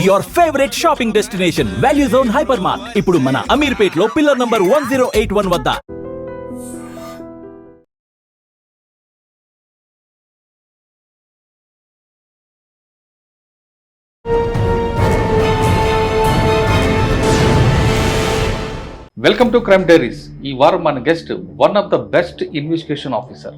your favorite shopping destination, Value Zone Hypermart. ఇప్పుడు మన అమీర్పేట్లో pillar number 1081 వద్ద. Welcome to crime diaries. ఈ వారం మన guest one of the best investigation officer.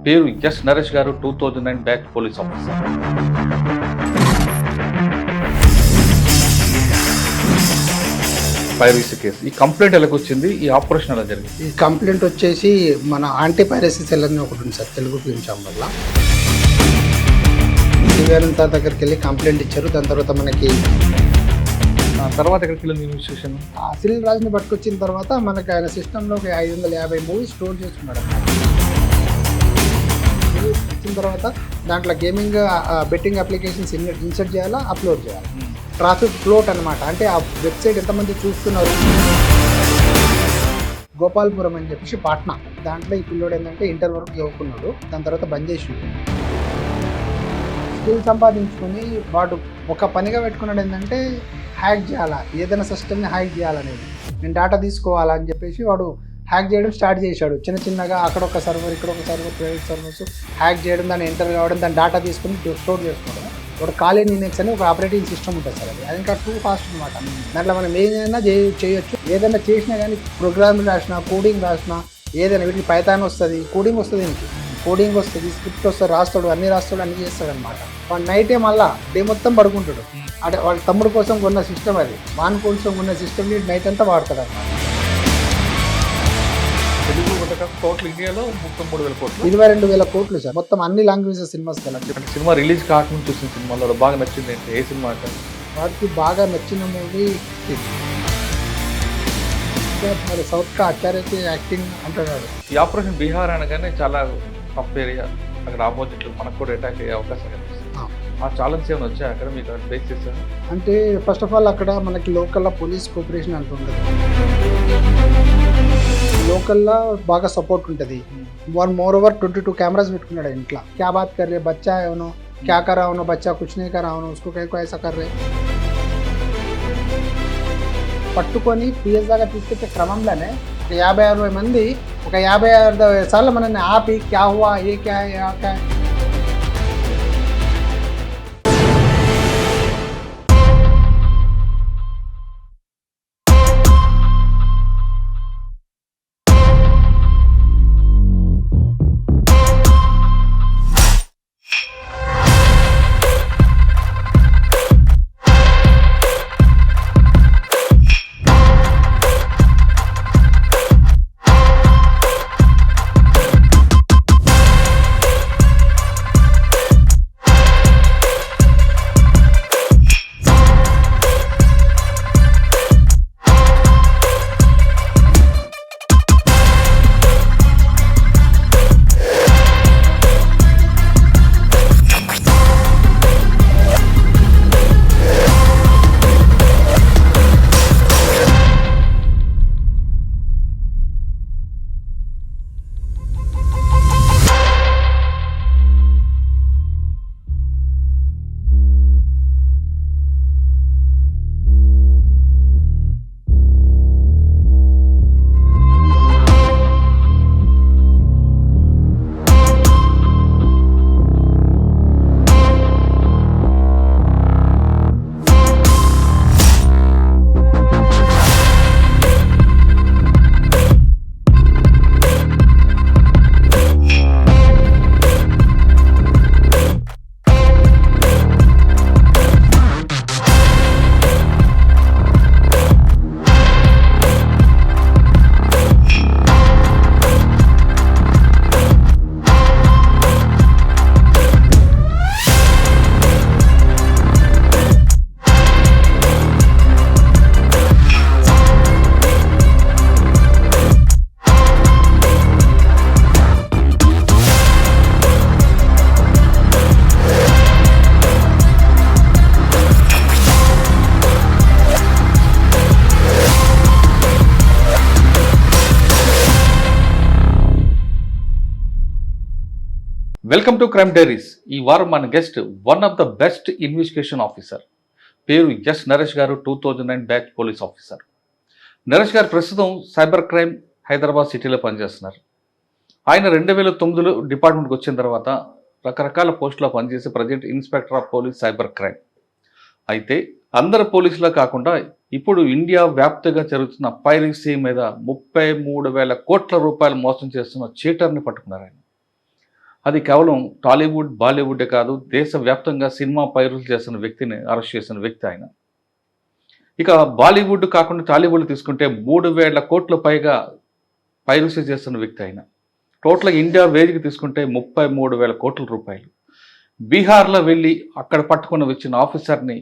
పేరు ఎస్ నరేష్ గారు, 2009 batch police officer. Piracy case, ఈ కంప్లైంట్ ఎలాగ వచ్చింది, ఈ ఆపరేషన్ ఎలా జరిగింది? ఈ కంప్లైంట్ వచ్చేసి మన యాంటీ పైరసీ సెల్ అని ఒకటి ఉంది సార్, తెలుగు ఫిల్మ్ ఛాంబర్లో. శ్రీవేణు సార్ దగ్గరికి వెళ్ళి కంప్లైంట్ ఇచ్చారు. దాని తర్వాత మనకి తర్వాత ఎక్కడికి వెళ్ళింది ఇన్వెస్టిగేషన్? ఆ సిల్ రాజుని పట్టుకొచ్చిన తర్వాత మనకి ఆయన సిస్టంలో ఒక 550 మూవీస్ స్టోర్ చేసుకున్నాడు. వచ్చిన తర్వాత దాంట్లో గేమింగ్ బెట్టింగ్ అప్లికేషన్స్ ఇన్సర్ట్ చేయాలా, అప్లోడ్ చేయాలి. ట్రాఫిక్ ఫ్లోట్ అనమాట, అంటే ఆ వెబ్సైట్ ఎంతమంది చూస్తున్నారు. గోపాల్పురం అని చెప్పేసి పాట్నా, దాంట్లో ఈ పిల్లోడు ఏంటంటే ఇంటర్ వరకు చదువుకున్నాడు. దాని తర్వాత బంద్ చేసి స్కిల్ సంపాదించుకొని వాడు ఒక పనిగా పెట్టుకున్నాడు ఏంటంటే హ్యాక్ చేయాలా, ఏదైనా సిస్టమ్ని హ్యాక్ చేయాలనేది. నేను డేటా తీసుకోవాలా అని చెప్పేసి వాడు హ్యాక్ చేయడం స్టార్ట్ చేశాడు. చిన్నగా అక్కడ ఒక సర్వర్, ఇక్కడ ఒక సర్వర్, ప్రైవేట్ సర్వర్స్ హ్యాక్ చేయడం, దాన్ని ఎంటర్ కావడం, దాని డేటా తీసుకుని స్టోర్ చేసుకోవడం. ఒక కాలిన్ లినక్స్ అని ఒక ఆపరేటింగ్ సిస్టమ్ ఉంటుంది సార్, అది ఇంకా టూ ఫాస్ట్ అనమాట. దాంట్లో మనం ఏదైనా చేయొచ్చు. ఏదైనా చేసినా కానీ ప్రోగ్రామింగ్ రాసినా, కోడింగ్ రాసినా, ఏదైనా వీటికి పైథాన్ వస్తుంది, కోడింగ్ వస్తుంది, దీనికి కోడింగ్ వస్తుంది, స్క్రిప్ట్ వస్తుంది, రాస్తాడు, అన్ని చేస్తాడు అనమాట. వాడు నైటే మళ్ళీ డే మొత్తం పడుకుంటాడు. అంటే వాళ్ళ తమ్ముడు కోసం కొన్న సిస్టమ్ అది, వాన్ కోసం కొన్న సిస్టమ్ నైట్ అంతా వాడతాడు అనమాట. టోటల్ ఇండియాలో 33,000 కోట్లు, 22,000 కోట్లు సార్, మొత్తం అన్ని లాంగ్వేజెస్ సినిమాస్ కదా. సినిమా రిలీజ్ కాకముందు చూసిన సినిమాలో బాగా నచ్చింది అంటే ఏ సినిమా అంటే? వాడికి బాగా నచ్చిన మూవీ మరి సౌత్ కా అచ్చారైతే యాక్టింగ్ అంటున్నాడు. ఈ ఆపరేషన్ బీహార్ అనగానే చాలా టఫ్ ఏరియా, అక్కడ ఆపోజిట్లు మనకు కూడా అటాక్ అయ్యే అవకాశం కనిపిస్తుంది. ఆ ఛాలెంజ్ ఏమైనా వచ్చాయి అక్కడ మీకు ఫేస్ చేశారు? అంటే ఫస్ట్ ఆఫ్ ఆల్ అక్కడ మనకి లోకల్లో పోలీస్ కోఆపరేషన్ అంటుంటుంది, లోకల్లో బాగా సపోర్ట్ ఉంటుంది. వన్ మోర్ ఓవర్ 22 కెమెరాస్ పెట్టుకున్నాడు ఇంట్లో. క్యా బాత్ కర్ రే బచ్చా ఏమో, క్యా కరా అవునో, బచ్చా కుచ్ నీ కరా అవునో, ఉస్కో కైకో ఐసా కర్ రే. పట్టుకొని పిఎస్ దాకా తీసుకొచ్చే క్రమంలోనే ఒక 50-60 మంది ఒక 50 సార్లు మనల్ని ఆపి క్యా హువా, ఏ క్యా క్యా. Welcome to crime diaries. ఈ వారం మన guest one of the best investigation officer, పేరు ఎస్ నరేష్ గారు, 2009 బ్యాచ్ పోలీస్ ఆఫీసర్. నరేష్ గారు ప్రస్తుతం సైబర్ క్రైమ్ హైదరాబాద్ సిటీలో పనిచేస్తున్నారు. ఆయన 2009లో డిపార్ట్మెంట్కి వచ్చిన తర్వాత రకరకాల పోస్టులో పనిచేసి present inspector of police cyber crime. అయితే అందరు పోలీసులో కాకుండా ఇప్పుడు ఇండియా వ్యాప్తంగా జరుగుతున్న పైరసీ మీద 33,000 కోట్ల రూపాయలు మోసం చేస్తున్న చీటర్ని పట్టుకున్నారు ఆయన. అది కేవలం టాలీవుడ్, బాలీవుడే కాదు, దేశవ్యాప్తంగా సినిమా పైరసీ చేస్తున్న వ్యక్తిని అరెస్ట్ చేసిన వ్యక్తి ఆయన. ఇక బాలీవుడ్ కాకుండా టాలీవుడ్ తీసుకుంటే 3,000 కోట్ల పైగా పైరసీ చేస్తున్న వ్యక్తి ఆయన. టోటల్గా ఇండియా వేదిక తీసుకుంటే 33,000 కోట్ల రూపాయలు. బీహార్లో వెళ్ళి అక్కడ పట్టుకుని వచ్చిన ఆఫీసర్ని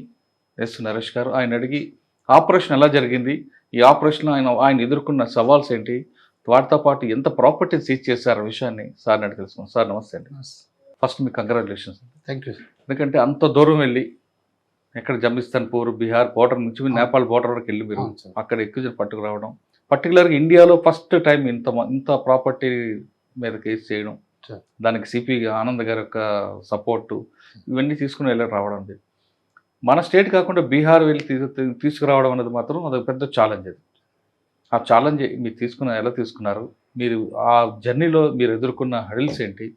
ఎస్ నరేష్ గారు ఆయన అడిగి ఆపరేషన్ ఎలా జరిగింది, ఈ ఆపరేషన్లో ఆయన ఎదుర్కొన్న సవాల్స్ ఏంటి, వాటితో పాటు ఎంత ప్రాపర్టీ సీజ్ చేశారు విషయాన్ని సార్ని అడిగి తెలుసుకున్నాం. సార్ నమస్తే అండి. ఫస్ట్ మీకు కంగ్రాచులేషన్స్. Thank you. ఎందుకంటే అంత దూరం వెళ్ళి ఎక్కడ జమిస్తాన్పూర్, బీహార్ బోర్డర్ నుంచి మీరు నేపాల్ బోర్డర్ వరకు వెళ్ళి మీరు అక్కడ ఎక్కువ పట్టుకురావడం, పర్టికులర్గా ఇండియాలో ఫస్ట్ టైం ఇంత ప్రాపర్టీ మీద కేసు చేయడం, దానికి సిపి ఆనంద్ గారి యొక్క సపోర్టు, ఇవన్నీ తీసుకుని వెళ్ళి రావడం. మన స్టేట్ కాకుండా బీహార్ వెళ్ళి తీసుకురావడం అనేది మాత్రం అదొక పెద్ద ఛాలెంజ్. అది ఆ ఛాలెంజ్ మీరు ఎలా తీసుకున్నారు, మీరు ఆ జర్నీలో మీరు ఎదుర్కొన్న హడిల్స్ ఏంటి,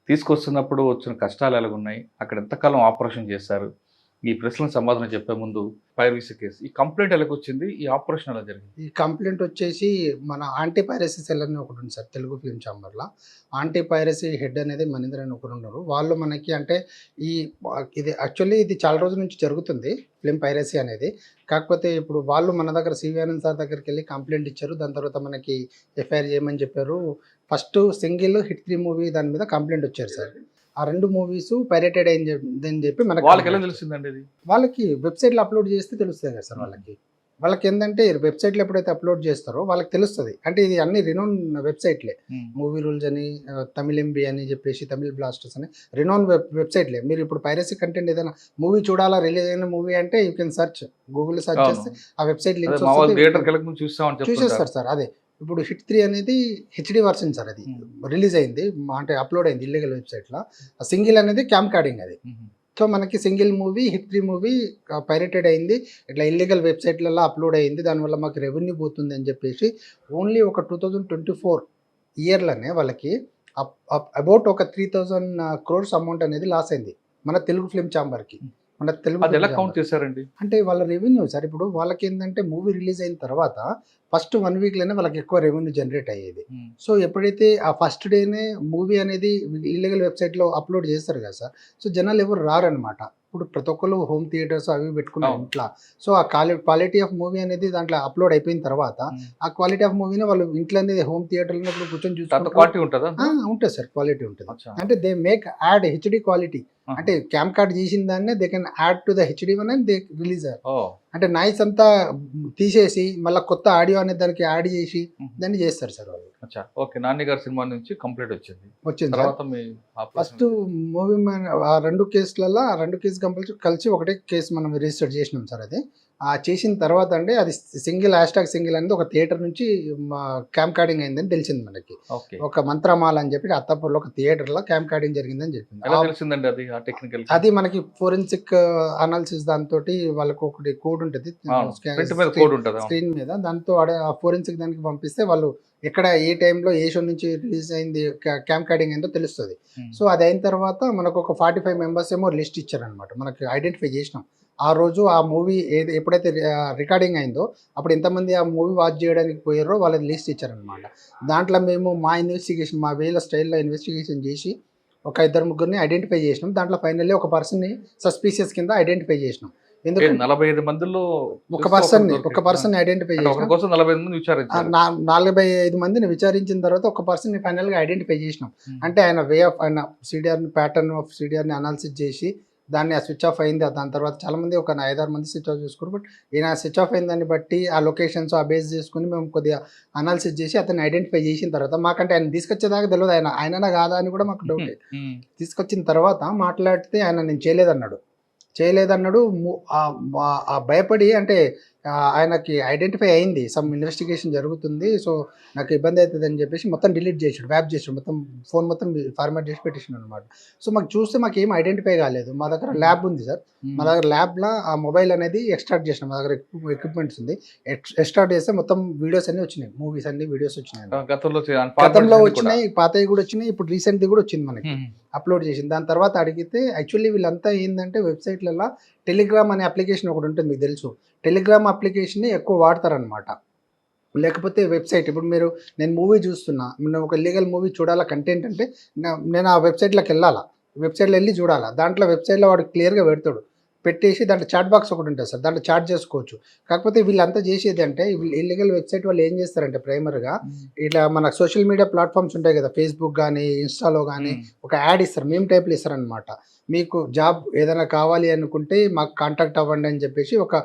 తీసుకొస్తున్నప్పుడు వచ్చిన కష్టాలు ఎలాగున్నాయి, అక్కడ ఎంతకాలం ఆపరేషన్ చేశారు, ఈ ప్రశ్నలకు సమాధానం చెప్పే ముందు పైరసీ కేసు, ఈ కంప్లైంట్ ఎలాగొచ్చింది, ఈ ఆపరేషన్ ఎలా జరిగింది? ఈ కంప్లైంట్ వచ్చేసి మన యాంటీ పైరసీ సెల్ అని ఒకటి ఉంది సార్ తెలుగు ఫిల్మ్ ఛాంబర్లో. యాంటీ పైరసీ హెడ్ అనేది మణీంద్ర అని ఒకరు ఉన్నారు. వాళ్ళు మనకి అంటే ఇది యాక్చువల్లీ ఇది చాలా రోజుల నుంచి జరుగుతుంది ఫిల్మ్ పైరసీ అనేది. కాకపోతే ఇప్పుడు వాళ్ళు మన దగ్గర సివి ఆనంద్ సార్ దగ్గరికి వెళ్ళి కంప్లైంట్ ఇచ్చారు. దాని తర్వాత మనకి ఎఫ్ఐఆర్ చేయమని చెప్పారు. ఫస్ట్ సింగిల్ హిట్ 3 మూవీ దాని మీద కంప్లైంట్ వచ్చారు సార్. ఆ 2 మూవీస్ పైరేటెడ్ అని చెప్పి మనకి వాళ్ళకి ఎలా తెలిసిందండి? ఇది వాళ్ళకి వెబ్సైట్లో అప్లోడ్ చేస్తే తెలుస్తుంది కదా సార్. వాళ్ళకి ఏంటంటే వెబ్సైట్లో ఎప్పుడైతే అప్లోడ్ చేస్తారో వాళ్ళకి తెలుస్తుంది. అంటే ఇది అన్ని రినోన్ వెబ్సైట్లే, మూవీ రూల్స్ అని, తమిళ్ ఎంబీ అని చెప్పేసి, తమిళ్ బ్లాస్టర్స్ అని రినోన్ వెబ్సైట్లే. మీరు ఇప్పుడు పైరసీ కంటెంట్ ఏదైనా మూవీ చూడాలా, రిలీజ్ అయిన మూవీ అంటే యూ కెన్ సెర్చ్, గూగుల్లో సెర్చ్ చేస్తే ఆ వెబ్సైట్ లింక్స్ చూసేస్తారు సార్. అదే ఇప్పుడు హిట్ 3 అనేది హెచ్డి వర్షన్ సార్. అది రిలీజ్ అయింది, అంటే అప్లోడ్ అయింది ఇల్లీగల్ వెబ్సైట్లో. ఆ సింగిల్ అనేది క్యామ్ కార్డింగ్ అది. సో మనకి single movie hit 3 movie pirated అయింది, ఇట్లా ఇల్లీగల్ వెబ్సైట్లలో అప్లోడ్ అయింది, దానివల్ల మాకు రెవెన్యూ పోతుంది అని చెప్పేసి ఓన్లీ ఒక 2024 ఇయర్లోనే వాళ్ళకి అబౌట్ ఒక 3,000 crores అమౌంట్ అనేది లాస్ అయింది మన తెలుగు ఫిల్మ్ ఛాంబర్కి. మన తెలుగు ఎలా కౌంట్ చేశారండి? అంటే వాళ్ళ రెవెన్యూ సార్. ఇప్పుడు వాళ్ళకి ఏంటంటే మూవీ రిలీజ్ అయిన తర్వాత ఫస్ట్ 1 వీక్లోనే వాళ్ళకి ఎక్కువ రెవెన్యూ జనరేట్ అయ్యేది. సో ఎప్పుడైతే ఆ ఫస్ట్ డేనే మూవీ అనేది ఇల్లీగల్ వెబ్సైట్లో అప్లోడ్ చేస్తారు కదా సార్, సో జనాలు ఎవరు రారనమాట. ఇప్పుడు ప్రతి ఒక్కరు హోమ్ థియేటర్స్ అవి పెట్టుకున్నారు ఇంట్లో. సో ఆ క్వాలిటీ ఆఫ్ మూవీ అనేది దాంట్లో అప్లోడ్ అయిపోయిన తర్వాత ఆ క్వాలిటీ ఆఫ్ మూవీని వాళ్ళు ఇంట్లో అనేది హోమ్ థియేటర్లో కూర్చొని చూసుకుంటారు. ఉంటుంది సార్, క్వాలిటీ ఉంటుంది. అంటే they make add HD quality. అంటే క్యామ్ కార్డ్ చేసిన దాన్ని they can add to the HD one and they release. అంటే నాయిస్ అంతా తీసేసి మళ్ళీ కొత్త ఆడియో అనేది దానికి యాడ్ చేసి దాన్ని చేస్తారు సార్ వాళ్ళు. ఓకే, నాని గారి సినిమా నుంచి కంప్లీట్ వచ్చింది. ఫస్ట్ మూవీ ఆ 2 కేసులలో 2 కేసు కలిసి ఒకటే కేసు మనం రిజిస్టర్ చేసినాం సార్. అది చేసిన తర్వాత అంటే అది సింగిల్ #సింగిల్ అనేది ఒక థియేటర్ నుంచి క్యామ్ కార్డింగ్ అయిందని తెలిసింది మనకి. ఒక మంత్రమాల అని చెప్పి అత్తాపూర్లో ఒక థియేటర్లో క్యామ్ కార్డింగ్ జరిగిందని చెప్పింది. అది మనకి ఫోరెన్సిక్ అనాలిసిస్ దాంతో వాళ్ళకి ఒకటి కోడ్ ఉంటుంది స్క్రీన్ మీద, దాంతో ఆ ఫోరెన్సిక్ దానికి పంపిస్తే వాళ్ళు ఎక్కడ ఏ టైంలో ఏ షో నుంచి రిలీజ్ అయింది క్యామ్ కార్డింగ్ అయిందో తెలుస్తుంది. సో అది అయిన తర్వాత మనకు ఒక 45 మెంబర్స్ ఏమో లిస్ట్ ఇచ్చారనమాట. మనకి ఐడెంటిఫై చేసినాం ఆ రోజు ఆ మూవీ ఎప్పుడైతే రికార్డింగ్ అయిందో అప్పుడు ఎంతమంది ఆ మూవీ వాచ్ చేయడానికి పోయారో వాళ్ళని లిస్ట్ ఇచ్చారనమాట. దాంట్లో మేము మా ఇన్వెస్టిగేషన్, మా వేల స్టైల్లో ఇన్వెస్టిగేషన్ చేసి ఒక 2-3 ఐడెంటిఫై చేసినాం. దాంట్లో ఫైనల్లీ ఒక పర్సన్ని సస్పీషియస్ కింద ఐడెంటిఫై చేసినాం. ఎందుకంటే 45 మందిలో ఒక పర్సన్ ఐడెంటిఫై చేసినాం. 45 మందిని విచారించిన తర్వాత ఒక పర్సన్ ఫైనల్గా ఐడెంటిఫై చేసినాం. అంటే ఆయన వే ఆఫ్ ఆయన ప్యాటర్న్ ఆఫ్ సిడిఆర్ని అనాలిసిస్ చేసి దాన్ని స్విచ్ ఆఫ్ అయింది. దాని తర్వాత చాలామంది ఒక 5-6 మంది స్విచ్ ఆఫ్ చేసుకున్నారు. బట్ ఈయన స్విచ్ ఆఫ్ అయిన దాన్ని బట్టి ఆ లొకేషన్స్ ఆ బేస్ చేసుకుని మేము కొద్దిగా అనాలిసిస్ చేసి అతన్ని ఐడెంటిఫై చేసిన తర్వాత మాకంటే ఆయన తీసుకొచ్చేదాకా తెలియదు ఆయననా కాదా అని కూడా మాకు డౌట్. తీసుకొచ్చిన తర్వాత మాట్లాడితే ఆయన నేను చేయలేదన్నాడు. భయపడి అంటే ఆయనకి ఐడెంటిఫై అయింది, సమ్ ఇన్వెస్టిగేషన్ జరుగుతుంది, సో నాకు ఇబ్బంది అవుతుంది అని చెప్పేసి మొత్తం డిలీట్ చేసాడు, వ్యాప్ చేసాడు, మొత్తం ఫోన్ మొత్తం ఫార్మాట్ చేసి పెట్టేసాడు అనమాట. సో మాకు చూస్తే మాకు ఏం ఐడెంటిఫై కాలేదు. మా దగ్గర ల్యాబ్ ఉంది సార్, మా దగ్గర ల్యాబ్లో ఆ మొబైల్ అనేది ఎక్స్ట్రాక్ట్ చేసినాం, మా దగ్గర ఎక్విప్మెంట్స్ ఉంది, ఎక్స్ట్రాక్ట్ చేస్తే మొత్తం వీడియోస్ అన్ని వచ్చినాయి, మూవీస్ అన్ని వీడియోస్ వచ్చినాయి, గతంలో వచ్చినాయి, పాతవి కూడా వచ్చినాయి, ఇప్పుడు రీసెంట్ది కూడా వచ్చింది మనకి అప్లోడ్ చేసింది. దాని తర్వాత అడిగితే యాక్చువల్లీ వీళ్ళంతా ఏంటంటే వెబ్సైట్లలో టెలిగ్రామ్ అనే అప్లికేషన్ ఒకటి ఉంటుంది, మీకు తెలుసు, టెలిగ్రామ్ అప్లికేషన్ని ఎక్కువ వాడతారనమాట. లేకపోతే వెబ్సైట్, ఇప్పుడు నేను మూవీ చూస్తున్నా, నేను ఒక లీగల్ మూవీ చూడాలా కంటెంట్ అంటే నేను ఆ వెబ్సైట్లోకి వెళ్ళాలా, వెబ్సైట్లో వెళ్ళి చూడాలా, దాంట్లో వెబ్సైట్లో వాడు క్లియర్గా పెడతాడు, పెట్టేసి దాంట్లో చాట్ బాక్స్ ఒకటి ఉంటుంది సార్, దాంట్లో చాట్ చేసుకోవచ్చు. కాకపోతే వీళ్ళంతా చేసేది అంటే ఇల్లీగల్ వెబ్సైట్ వాళ్ళు ఏం చేస్తారంటే ప్రైమర్గా ఇట్లా మన సోషల్ మీడియా ప్లాట్ఫామ్స్ ఉంటాయి కదా, ఫేస్బుక్ కానీ ఇన్స్టాలో కానీ ఒక యాడ్ ఇస్తారు, మేము టైప్లు ఇస్తారనమాట. మీకు జాబ్ ఏదైనా కావాలి అనుకుంటే మాకు కాంటాక్ట్ అవ్వండి అని చెప్పేసి ఒక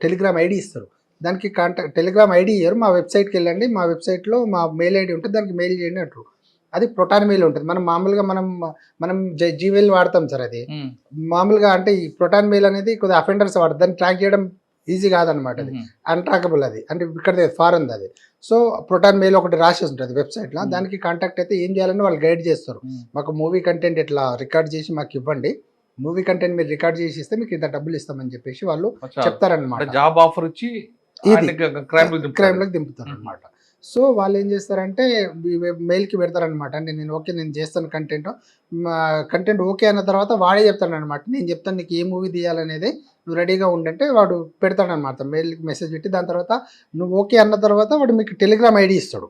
టెలిగ్రామ్ ఐడి ఇస్తారు. దానికి టెలిగ్రామ్ ఐడి ఇయ్యరు, మా వెబ్సైట్కి వెళ్ళండి, మా వెబ్సైట్లో మా మెయిల్ ఐడి ఉంటుంది, దానికి మెయిల్ చేయండి అంటారు. అది ప్రొటాన్ మెయిల్ ఉంటుంది. మనం మామూలుగా మనం జీమెయిల్ వాడతాం సార్, అది మామూలుగా అంటే ఈ ప్రొటాన్ మెయిల్ అనేది కొద్దిగా అఫెండర్స్ వాడతారు, దాన్ని ట్రాక్ చేయడం ఈజీ కాదనమాట, అది అన్ట్రాకబుల్, అది అంటే ఇక్కడ ఫారెన్ అది. సో ప్రొటాన్ మెయిల్ ఒకటి రాసేసి ఉంటుంది వెబ్సైట్లో, దానికి కాంటాక్ట్ అయితే ఏం చేయాలని వాళ్ళు గైడ్ చేస్తారు. మాకు మూవీ కంటెంట్ ఇట్లా రికార్డ్ చేసి మాకు ఇవ్వండి, మూవీ కంటెంట్ మీరు రికార్డ్ చేసి ఇస్తే మీకు ఇంత డబ్బులు ఇస్తామని చెప్పేసి వాళ్ళు చెప్తారనమాట. జాబ్ ఆఫర్ ఇచ్చి క్రైమ్లోకి దింపుతారు అనమాట. సో వాళ్ళు ఏం చేస్తారంటే మెయిల్కి పెడతారనమాట, అంటే నేను చేస్తాను కంటెంట్ ఓకే అన్న తర్వాత వాడే చెప్తాడనమాట, నేను చెప్తాను నీకు ఏ మూవీ తీయాలనేది, నువ్వు రెడీగా ఉండంటే వాడు పెడతాడనమాట, మెయిల్కి మెసేజ్ పెట్టి. దాని తర్వాత నువ్వు ఓకే అన్న తర్వాత వాడు మీకు టెలిగ్రామ్ ఐడి ఇస్తాడు.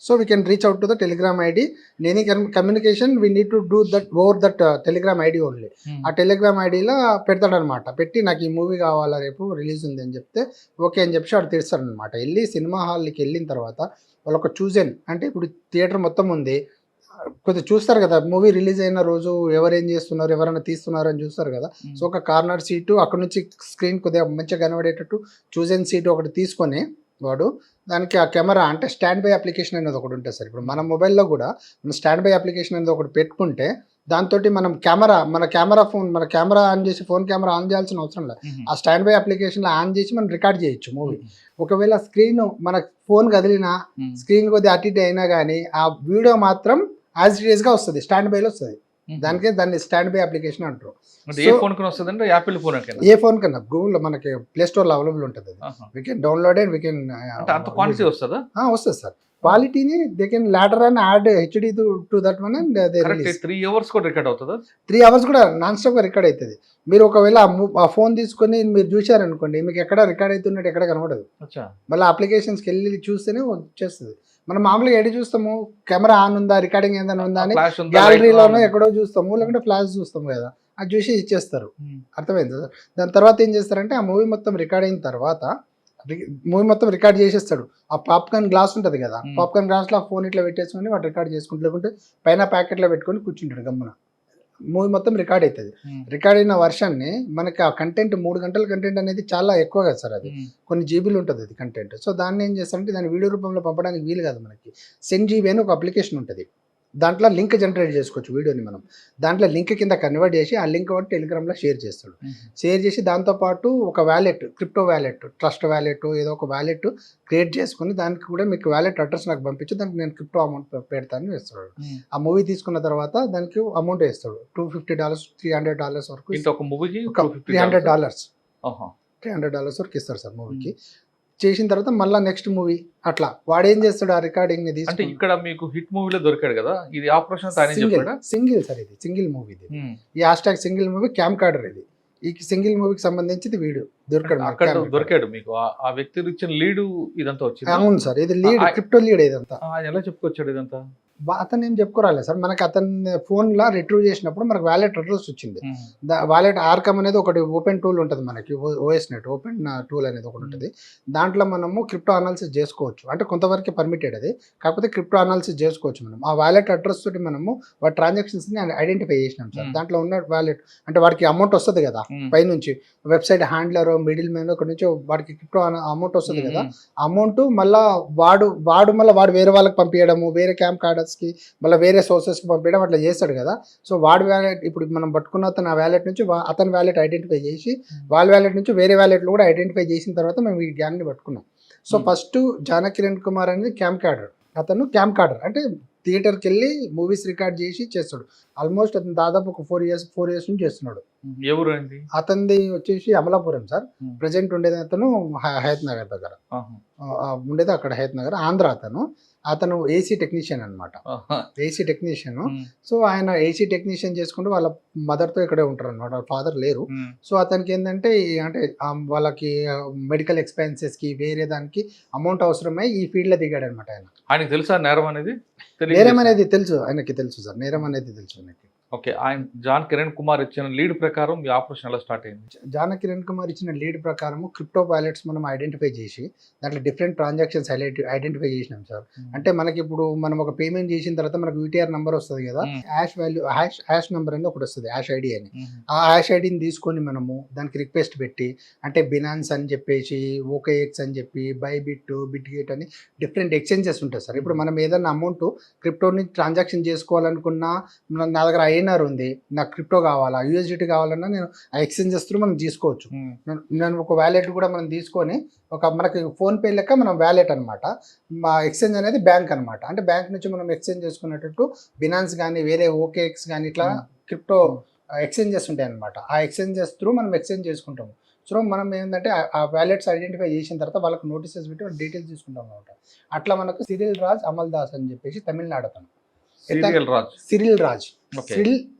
So we can reach out to the Telegram ID, any communication we need to do that over that Telegram ID only. ఆ టెలిగ్రామ్ ఐడిలో పెడతాడనమాట, పెట్టి నాకు ఈ మూవీ కావాలా రేపు రిలీజ్ ఉంది అని చెప్తే ఓకే అని చెప్పి వాడు తీస్తాడనమాట. వెళ్ళి సినిమా హాల్కి వెళ్ళిన తర్వాత వాళ్ళు ఒక చూజన్, అంటే ఇప్పుడు థియేటర్ మొత్తం ఉంది, కొద్దిగా చూస్తారు కదా మూవీ రిలీజ్ అయిన రోజు ఎవరేం చేస్తున్నారు, ఎవరైనా తీస్తున్నారు అని చూస్తారు కదా. సో ఒక కార్నర్ సీటు అక్కడ నుంచి స్క్రీన్ కొద్దిగా మంచిగా కనబడేటట్టు చూజన్ సీటు ఒకటి తీసుకొని వాడు దానికి ఆ కెమెరా అంటే స్టాండ్ బై అప్లికేషన్ అనేది ఒకటి ఉంటుంది సార్. ఇప్పుడు మన మొబైల్లో కూడా మన స్టాండ్ బై అప్లికేషన్ అనేది ఒకటి పెట్టుకుంటే దాంతో మనం మన కెమెరా ఆన్ చేసి ఫోన్ కెమెరా ఆన్ చేయాల్సిన అవసరం లేదు, ఆ స్టాండ్ బై అప్లికేషన్లో ఆన్ చేసి మనం రికార్డ్ చేయొచ్చు మూవీ. ఒకవేళ స్క్రీన్ మన ఫోన్ కదిలినా స్క్రీన్ కొద్దిగా అటు ఇటు అయినా కానీ ఆ వీడియో మాత్రం యాజ్ ఇట్ ఈస్గా వస్తుంది, స్టాండ్ బైలో వస్తుంది. దాన్ని స్టాండ్ బై అప్లికేషన్ అంటారు. ఏ ఫోన్ ఏ ఫోన్ కన్నా గూగుల్ మనకి ప్లే స్టోర్ లో అవైలబుల్ ఉంటుంది, we can download and we can వస్తుంది సార్. క్వాలిటీని they can later and add HD to that one and 3 hours కూడా రికార్డ్ అవుతుందా? 3 hours కూడా నాన్ స్టాప్ గా రికార్డ్ అవుతుంది. మీరు ఒకవేళ ఆ ఫోన్ తీసుకొని మీరు చూసారనుకోండి, మీకు ఎక్కడ రికార్డ్ అవుతున్నట్టు ఎక్కడ కనబడదు, మళ్ళీ అప్లికేషన్స్కి వెళ్ళి చూస్తేనే వచ్చేస్తుంది. మనం మామూలుగా ఎడి చూస్తాము, కెమెరా ఆన్ ఉందా, రికార్డింగ్ ఏదైనా ఉందా అని గ్యాలరీలోనో ఎక్కడో చూస్తాము, లేకుంటే ఫ్లాష్ చూస్తాము కదా, అది చూసి ఇచ్చేస్తారు. అర్థమైంది సార్. దాని తర్వాత ఏం చేస్తారంటే ఆ మూవీ మొత్తం రికార్డ్ అయిన తర్వాత మూవీ మొత్తం రికార్డ్ చేసేస్తాడు. ఆ పాప్కార్న్ గ్లాస్ ఉంటుంది కదా, పాప్కార్న్ గ్లాస్లో ఆ ఫోన్ ఇట్లా పెట్టేసుకొని వాడు రికార్డ్ చేసుకుంటూ, లేకుంటే పైన ప్యాకెట్లో పెట్టుకొని కూర్చుంటాడు గమ్మున. మూవీ మొత్తం రికార్డ్ అవుతుంది. రికార్డ్ అయిన వర్షన్ని మనకి ఆ కంటెంట్ 3 గంటల కంటెంట్ అనేది చాలా ఎక్కువ కదా సార్, అది కొన్ని జీబీలు ఉంటుంది అది కంటెంట్. సో దాన్ని ఏం చేస్తారంటే దాన్ని వీడియో రూపంలో పంపడానికి వీలు కాదు, మనకి సెండ్ జీబీ అని ఒక అప్లికేషన్ ఉంటుంది, దాంట్లో లింక్ జనరేట్ చేసుకోవచ్చు వీడియోని. మనం దాంట్లో లింక్ కింద కన్వర్ట్ చేసి ఆ లింక్ ఒకటి టెలిగ్రామ్లో షేర్ చేస్తాడు. షేర్ చేసి దాంతోపాటు ఒక wallet, crypto wallet, trust wallet, ఏదో ఒక వ్యాలెట్ క్రియేట్ చేసుకుని దానికి కూడా మీకు వ్యాలెట్ అడ్రస్ నాకు పంపించు, దానికి నేను క్రిప్టో అమౌంట్ పెడతాను వేస్తాడు. ఆ మూవీ తీసుకున్న తర్వాత దానికి అమౌంట్ వేస్తాడు, $250 $300 వరకు, $300 వరకు ఇస్తారు సార్ మూవీకి. చేసిన తర్వాత మళ్ళీ నెక్స్ట్ మూవీ అట్లా వాడు ఏం చేస్తాడు, ఆ రికార్డింగ్ ని అంటే ఇక్కడ మీకు హిట్ మూవీలో దొరికాడు కదా, ఇది ఆపరేషన్ సింగిల్ సార్, ఇది సింగిల్ మూవీ, ఇది ఈ #, సింగిల్ మూవీ క్యామ్ కార్డర్, ఇది ఈ సింగిల్ మూవీకి సంబంధించి వీడియో దొరికాడు మీకు. ఆ వ్యక్తి ఇచ్చిన లీడు ఇదంతా వచ్చింది. అవును సార్, ఇది లీడ్, క్రిప్టో లీడ్ ఇదంతా. ఎలా చెప్పుకొచ్చాడు ఇదంతా? అతను ఏం చెప్పుకోరాలేదు సార్, మనకి అతని ఫోన్లో రిట్రీవ్ చేసినప్పుడు మనకు వ్యాలెట్ అడ్రస్ వచ్చింది. వ్యాలెట్ ఆర్కమ్ అనేది ఒకటి ఓపెన్ టూల్ ఉంటుంది మనకి, ఓఎస్ నెట్ ఓపెన్ టూల్ అనేది ఒకటి ఉంటుంది. దాంట్లో మనము క్రిప్టో అనాలిసిస్ చేసుకోవచ్చు, అంటే కొంతవరకు పర్మిటెడ్ అది, కాకపోతే క్రిప్టో అనాలిసిస్ చేసుకోవచ్చు మనం. ఆ వ్యాలెట్ అడ్రస్ తోటి మనము వాటి ట్రాన్సాక్షన్స్ని ఐడెంటిఫై చేసినాం సార్. దాంట్లో ఉన్న వ్యాలెట్ అంటే వాడికి అమౌంట్ వస్తుంది కదా పైనుంచి, వెబ్సైట్ హ్యాండ్లర్, మిడిల్ మ్యాన్ అక్కడి నుంచి వాడికి క్రిప్టో అమౌంట్ వస్తుంది కదా, అమౌంట్ మళ్ళీ వాడు వేరే వాళ్ళకి పంపించడము, వేరే క్యామ్ కార్డ్ ఛానల్స్కి మళ్ళీ వేరే సోర్సెస్కి పంపించడం అట్లా చేస్తాడు కదా. సో వాడి వ్యాలెట్ ఇప్పుడు మనం పట్టుకున్న అతను ఆ వ్యాలెట్ నుంచి అతని వ్యాలెట్ ఐడెంటిఫై చేసి వాళ్ళ వ్యాలెట్ నుంచి వేరే వ్యాలెట్లు కూడా ఐడెంటిఫై చేసిన తర్వాత మేము ఈ గ్యాంగ్ని పట్టుకున్నాం. సో ఫస్ట్ జానకి కిరణ్ కుమార్ అనేది క్యాంప్ కార్డర్. అతను క్యాంప్ కార్డర్ అంటే థియేటర్కి వెళ్ళి మూవీస్ రికార్డ్ చేసి చేస్తాడు. ఆల్మోస్ట్ అతను దాదాపు ఒక 4 years నుంచి చేస్తున్నాడు. ఎవరు అండి? అతనిది వచ్చేసి అమలాపురం సార్. ప్రజెంట్ ఉండేది అతను హయత్ నగర్ దగ్గర ఉండేది, అక్కడ హయత్ నగర్. ఆంధ్ర అతను ఏసీ టెక్నీషియన్ అనమాట. AC technician. సో ఆయన ఏసీ టెక్నీషియన్ చేసుకుంటూ వాళ్ళ మదర్తో ఇక్కడే ఉంటారు అనమాట. వాళ్ళ ఫాదర్ లేరు. సో అతనికి ఏంటంటే అంటే వాళ్ళకి మెడికల్ ఎక్స్పెన్సెస్కి వేరే దానికి అమౌంట్ అవసరమై ఈ ఫీల్డ్లో దిగాడు అనమాట. ఆయనకి తెలుసా నేరం అనేది? నేరం అనేది తెలుసు, ఆయనకి తెలుసు సార్, నేరం అనేది తెలుసు ఆయనకి. ఓకే, ఆయన జాన్ కిరణ్ కుమార్ ఇచ్చిన లీడ్ ప్రకారం ఈ ఆపరేషన్ ఎలా స్టార్ట్ అయింది? జానకి కిరణ్ కుమార్ ఇచ్చిన లీడ్ ప్రకారం క్రిప్టో వాలెట్స్ మనం ఐడెంటిఫై చేసి దాంట్లో డిఫరెంట్ ట్రాన్సాక్షన్స్ ఐడెంటిఫై చేసినాం సార్. అంటే మనకి ఇప్పుడు మనం ఒక పేమెంట్ చేసిన తర్వాత మనకు యూటీఆర్ నెంబర్ వస్తుంది కదా, హ్యాష్ వాల్యూ హ్యాష్ నెంబర్ అనేది ఒకటి వస్తుంది, హ్యాష్ ఐడి అని. ఆ హ్యాష్ ఐడిని తీసుకొని మనము దానికి రిక్వెస్ట్ పెట్టి అంటే బినాన్స్ అని చెప్పేసి, ఓకేఎక్స్ అని చెప్పి, బైబిట్, బిట్గేట్ అని డిఫరెంట్ ఎక్స్చేంజెస్ ఉంటాయి సార్. ఇప్పుడు మనం ఏదైనా అమౌంట్ క్రిప్టోని ట్రాన్సాక్షన్ చేసుకోవాలనుకున్నా, నా దగ్గర ఐఎన్ఆర్ ఉంది, నాకు క్రిప్టో కావాలా, యూఎస్డిటీ కావాలన్నా నేను ఆ ఎక్స్చేంజెస్ త్రూ మనం తీసుకోవచ్చు. నేను ఒక వ్యాలెట్ కూడా మనం తీసుకొని మనకి ఫోన్పే లెక్క మనం వ్యాలెట్ అనమాట. మా ఎక్స్చేంజ్ అనేది బ్యాంక్ అనమాట. అంటే బ్యాంక్ నుంచి మనం ఎక్స్చేంజ్ చేసుకునేటట్టు బినాన్స్ కానీ వేరే ఓకేఎక్స్ కానీ ఇట్లా క్రిప్టో ఎక్స్చేంజెస్ ఉంటాయి అనమాట. ఆ ఎక్స్చేంజెస్ త్రూ మనం ఎక్స్చేంజ్ చేసుకుంటాము. సో మనం ఏంటంటే ఆ వ్యాలెట్స్ ఐడెంటిఫై చేసిన తర్వాత వాళ్ళకి నోటీసెస్ పెట్టి డీటెయిల్స్ తీసుకుంటాం అనమాట. అట్లా మనకు సిరిల్ రాజ్ అమల్ దాస్ అని చెప్పేసి తమిళనాడు అతను.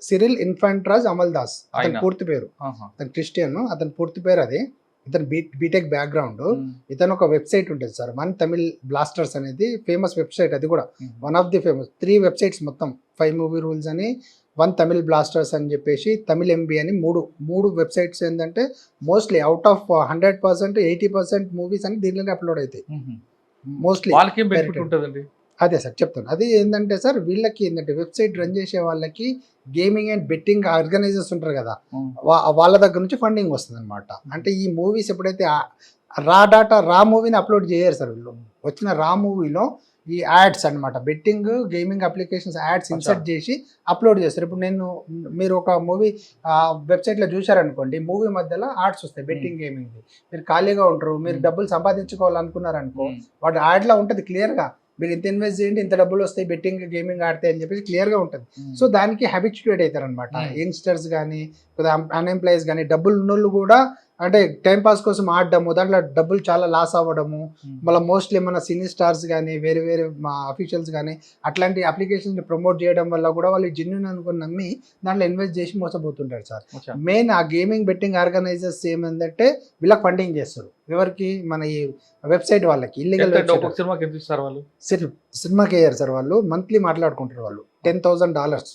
సిరిల్ ఇన్ఫాంట్ రాజ్ అమల్ దాస్ అతని పూర్తి పేరు. అతను క్రిస్టియన్, అతని పూర్తి పేరు అది. ఇతను బీటెక్ బ్యాక్గ్రౌండ్. ఇతను ఒక వెబ్సైట్ ఉంటుంది సార్, వన్ తమిళ్ బ్లాస్టర్స్ అనేది ఫేమస్ వెబ్సైట్. అది కూడా one of the famous 3 websites మొత్తం, 5 మూవీ రూల్స్ అని, 1 తమిళ్ బ్లాస్టర్స్ అని చెప్పేసి, తమిళ్ ఎంబీ అని మూడు వెబ్సైట్స్ ఏంటంటే మోస్ట్లీ అవుట్ ఆఫ్ 100% 80% మూవీస్ అని దీంట్లోనే అప్లోడ్ అవుతాయి మోస్ట్లీ. అదే సార్ చెప్తాను. అది ఏంటంటే సార్ వీళ్ళకి ఏంటంటే వెబ్సైట్ రన్ చేసే వాళ్ళకి గేమింగ్ అండ్ బెట్టింగ్ ఆర్గనైజర్స్ ఉంటారు కదా, వాళ్ళ దగ్గర నుంచి ఫండింగ్ వస్తుంది అనమాట. అంటే ఈ మూవీస్ ఎప్పుడైతే రా మూవీని అప్లోడ్ చేయరు సార్ వీళ్ళు, వచ్చిన రా మూవీలో ఈ యాడ్స్ అనమాట, betting gaming applications ads insert చేసి అప్లోడ్ చేస్తారు. ఇప్పుడు మీరు ఒక మూవీ వెబ్సైట్లో చూసారనుకోండి, మూవీ మధ్యలో యాడ్స్ వస్తాయి బెట్టింగ్ గేమింగ్. మీరు ఖాళీగా ఉంటారు, మీరు డబ్బులు సంపాదించుకోవాలనుకున్నారనుకో, వాటి యాడ్లో ఉంటుంది క్లియర్గా, మీరు ఇంత ఇన్వెస్ట్ చేయండి ఇంత డబ్బులు వస్తాయి, బెట్టింగ్ గేమింగ్ ఆడితే అని చెప్పేసి క్లియర్గా ఉంటుంది. సో దానికి హ్యాబిచ్యుయేట్ అవుతారు అనమాట యంగ్స్టర్స్ కానీ అన్ఎంప్లాయీస్ కానీ. డబ్బులు ఉన్నోళ్ళు కూడా అంటే టైంపాస్ కోసం ఆడడము, దాంట్లో డబ్బులు చాలా లాస్ అవ్వడము. మళ్ళీ మోస్ట్లీ మన సినీ స్టార్స్ కానీ వేరే మా అఫీషియల్స్ కానీ అట్లాంటి అప్లికేషన్స్ ప్రమోట్ చేయడం వల్ల కూడా వాళ్ళు జెన్యూన్ అనుకుని నమ్మి దాంట్లో ఇన్వెస్ట్ చేసి మోసపోతుంటారు సార్. మెయిన్ ఆ గేమింగ్ బెట్టింగ్ ఆర్గనైజర్స్ ఏమంటే వీళ్ళకి ఫండింగ్ చేస్తారు. ఎవరికి? మన ఈ వెబ్సైట్ వాళ్ళకి. ఇల్లీగల్ సినిమాకి అయ్యారు సార్ వాళ్ళు. మంత్లీ మాట్లాడుకుంటారు వాళ్ళు $10,000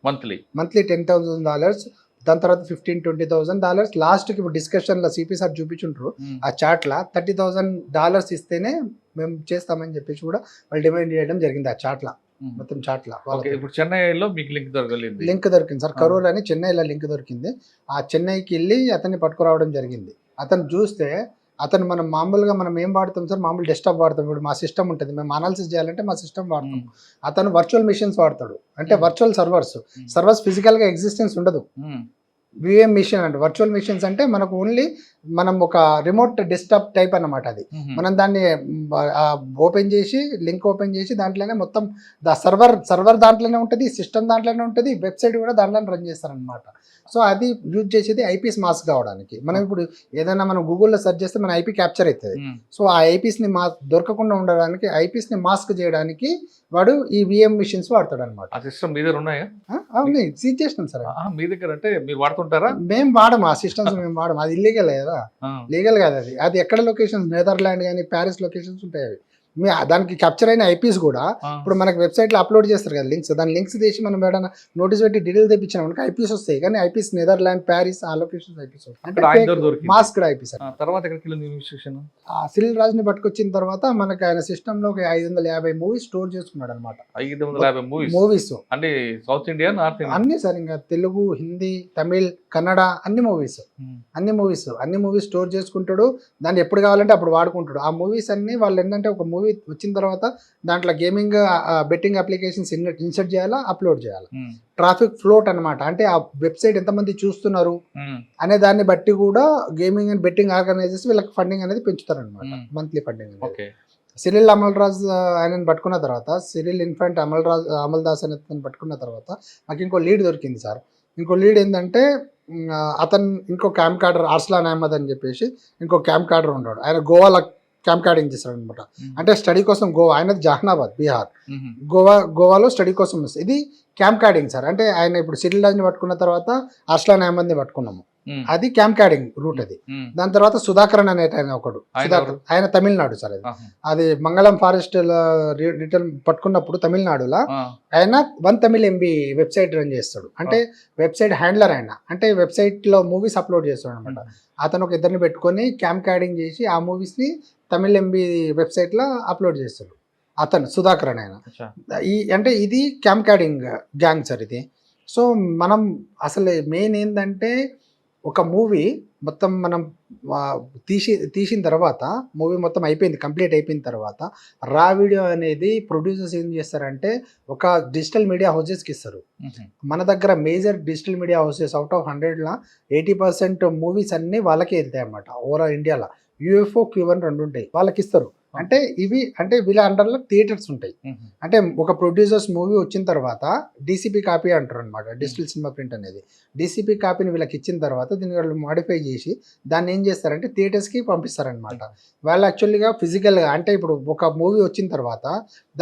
మంత్లీ $10,000. దాని తర్వాత $15,000-20,000 లాస్ట్కి ఇప్పుడు డిస్కషన్లో సిపి సార్ చూపించుంటారు ఆ చాట్లో $30,000 ఇస్తేనే మేము చేస్తామని చెప్పేసి కూడా వాళ్ళు డిమాండ్ చేయడం జరిగింది ఆ చాట్లో, మొత్తం చాట్లో. ఇప్పుడు చెన్నైలో మీకు లింక్ దొరికింది సార్, కరూర్ అని చెన్నైలో లింక్ దొరికింది. ఆ చెన్నైకి వెళ్ళి అతన్ని పట్టుకురావడం జరిగింది. అతను చూస్తే మనం మామూలుగా మనం ఏం వాడతాం సార్, మామూలు డెస్క్టాప్ వాడతాం. ఇప్పుడు మా సిస్టమ్ ఉంటుంది, మేము అనాలిసిస్ చేయాలంటే మా సిస్టమ్ వాడతాం. అతను వర్చువల్ మిషన్స్ వాడతాడు, అంటే వర్చువల్ సర్వర్స్ ఫిజికల్గా ఎగ్జిస్టెన్స్ ఉండదు. విఎం మిషన్ అంటే వర్చువల్ మిషన్స్ అంటే మనకు ఓన్లీ మనం ఒక రిమోట్ డెస్క్టాప్ టైప్ అన్నమాట. అది మనం దాన్ని ఓపెన్ చేసి లింక్ ఓపెన్ చేసి దాంట్లోనే మొత్తం సర్వర్ దాంట్లోనే ఉంటుంది, సిస్టమ్ దాంట్లోనే ఉంటుంది, వెబ్సైట్ కూడా దాంట్లోనే రన్ చేస్తారనమాట. సో అది యూజ్ చేసేది ఐపీస్ మాస్క్ కావడానికి. మనం ఇప్పుడు ఏదైనా మనం గూగుల్లో సెర్చ్ చేస్తే మన ఐపీ క్యాప్చర్ అవుతుంది. సో ఆ ఐపీస్ని దొరకకుండా ఉండడానికి, ఐపీస్ని మాస్క్ చేయడానికి వాడు ఈ విఎం మిషన్స్ వాడతాడు అనమాట. అవును, సీజ్ చేసినాం సార్. మీ దగ్గర అంటే మీరు వాడుతుంటారా? మేము వాడము, ఆ సిస్టమ్స్ మేము వాడము. అది ఇల్లీగల్ కదా, లీగల్ కాదు అది. అది ఎక్కడ లొకేషన్స్, నెదర్లాండ్ కానీ ప్యారిస్ లొకేషన్స్ ఉంటాయి. అవి దానికి క్యాప్చర్ అయిన ఐపీస్ కూడా ఇప్పుడు మనకి వెబ్సైట్లో అప్లోడ్ చేస్తారు కదా లింక్స్, దాని లింక్స్ తీసి మనం ఏదైనా నోటీస్ పెట్టి డీటెయిల్ తెప్పించినా మనకి ఐపీస్ వస్తాయి. కానీ ఐపీస్ నెదర్లాండ్, ప్యారిస్ ఆ locations IPs mask IPs. Cyril రాజ్ని పట్టుకొచ్చిన తర్వాత మనకి ఆయన సిస్టంలో ఒక 550 మూవీస్ స్టోర్ చేసుకున్నాడు అనమాట. 550 మూవీస్ అంటే సౌత్ ఇండియా, నార్త్ ఇండియా అన్ని సార్. ఇంకా తెలుగు, హిందీ, తమిళ్, కన్నడ అన్ని మూవీస్ స్టోర్ చేసుకుంటాడు. దాన్ని ఎప్పుడు కావాలంటే అప్పుడు వాడుకుంటాడు. ఆ మూవీస్ అన్ని వాళ్ళు ఏంటంటే ఒక మూవీ వచ్చిన తర్వాత దాంట్లో గేమింగ్ బెట్టింగ్ అప్లికేషన్స్ ఇన్సర్ట్ చేయాలా, అప్లోడ్ చేయాలి. ట్రాఫిక్ ఫ్లోట్ అనమాట, అంటే ఆ వెబ్సైట్ ఎంతమంది చూస్తున్నారు అనే దాన్ని బట్టి కూడా గేమింగ్ అండ్ బెట్టింగ్ ఆర్గనైజర్స్ వీళ్ళకి ఫండింగ్ అనేది పెంచుతారు అనమాట, మంత్లీ ఫండింగ్ అనేది. సిరిల్ అమల్ రాజ్ ఆయనను పట్టుకున్న తర్వాత, సిరిల్ ఇన్ఫాంట్ అమల్ దాస్ అనేది పట్టుకున్న తర్వాత నాకు ఇంకో లీడ్ దొరికింది సార్. ఇంకో లీడ్ ఏంటంటే అతను ఇంకో క్యాంప్ కార్డర్ అర్స్లాన్ అహ్మద్ అని చెప్పేసి ఇంకో క్యాంప్ కార్డర్ ఉన్నాడు. ఆయన గోవాలో క్యాంప్ కార్డింగ్ చేస్తాడు అనమాట. అంటే స్టడీ కోసం గోవా, ఆయనది జహనాబాద్ బీహార్, గోవాలో స్టడీ కోసం వస్తుంది. ఇది క్యాంప్ కార్డింగ్ సార్. అంటే ఆయన ఇప్పుడు సిరిల్ రాజ్ని పట్టుకున్న తర్వాత అర్స్లాన్ అహ్మద్ని పట్టుకున్నాము, అది క్యాంప్ క్యాడింగ్ రూట్ అది. దాని తర్వాత సుధాకరన్ అనే ఆయన ఒకడు, ఆయన తమిళనాడు సార్. అది మంగళం ఫారెస్ట్ రిటర్న్ పట్టుకున్నప్పుడు తమిళనాడులో ఆయన 1 తమిళ్ MB వెబ్సైట్ రన్ చేస్తాడు. అంటే వెబ్సైట్ హ్యాండ్లర్ ఆయన, అంటే వెబ్సైట్ లో మూవీస్ అప్లోడ్ చేస్తాడు అనమాట. అతను ఒక ఇద్దరిని పెట్టుకొని క్యాంప్ క్యాడింగ్ చేసి ఆ మూవీస్ ని తమిళ్ MB వెబ్సైట్ లో అప్లోడ్ చేస్తాడు అతను, సుధాకరన్ ఆయన. అంటే ఇది క్యాంప్ క్యాడింగ్ గ్యాంగ్ సార్ ఇది. సో మనం అసలు మెయిన్ ఏంటంటే ఒక మూవీ మొత్తం మనం తీసిన తర్వాత, మూవీ మొత్తం అయిపోయింది, కంప్లీట్ అయిపోయిన తర్వాత రా వీడియో అనేది ప్రొడ్యూసర్స్ ఏం చేస్తారంటే ఒక డిజిటల్ మీడియా హౌసెస్కి ఇస్తారు. మన దగ్గర major digital media houses out of 100లో 80% మూవీస్ అన్నీ వాళ్ళకే వెళ్తాయి అన్నమాట. ఓవరాల్ ఇండియాలో UFO Q1 2 ఉంటాయి, వాళ్ళకి ఇస్తారు. అంటే ఇవి అంటే వీళ్ళ అండర్లో థియేటర్స్ ఉంటాయి. అంటే ఒక ప్రొడ్యూసర్స్ మూవీ వచ్చిన తర్వాత DCP కాపీ అంటారు అనమాట, డిజిటల్ సినిమా ప్రింట్ అనేది. DCP కాపీని వీళ్ళకి ఇచ్చిన తర్వాత దీన్ని వాళ్ళు మాడిఫై చేసి దాన్ని ఏం చేస్తారంటే థియేటర్స్కి పంపిస్తారనమాట. వాళ్ళు యాక్చువల్గా ఫిజికల్గా, అంటే ఇప్పుడు ఒక మూవీ వచ్చిన తర్వాత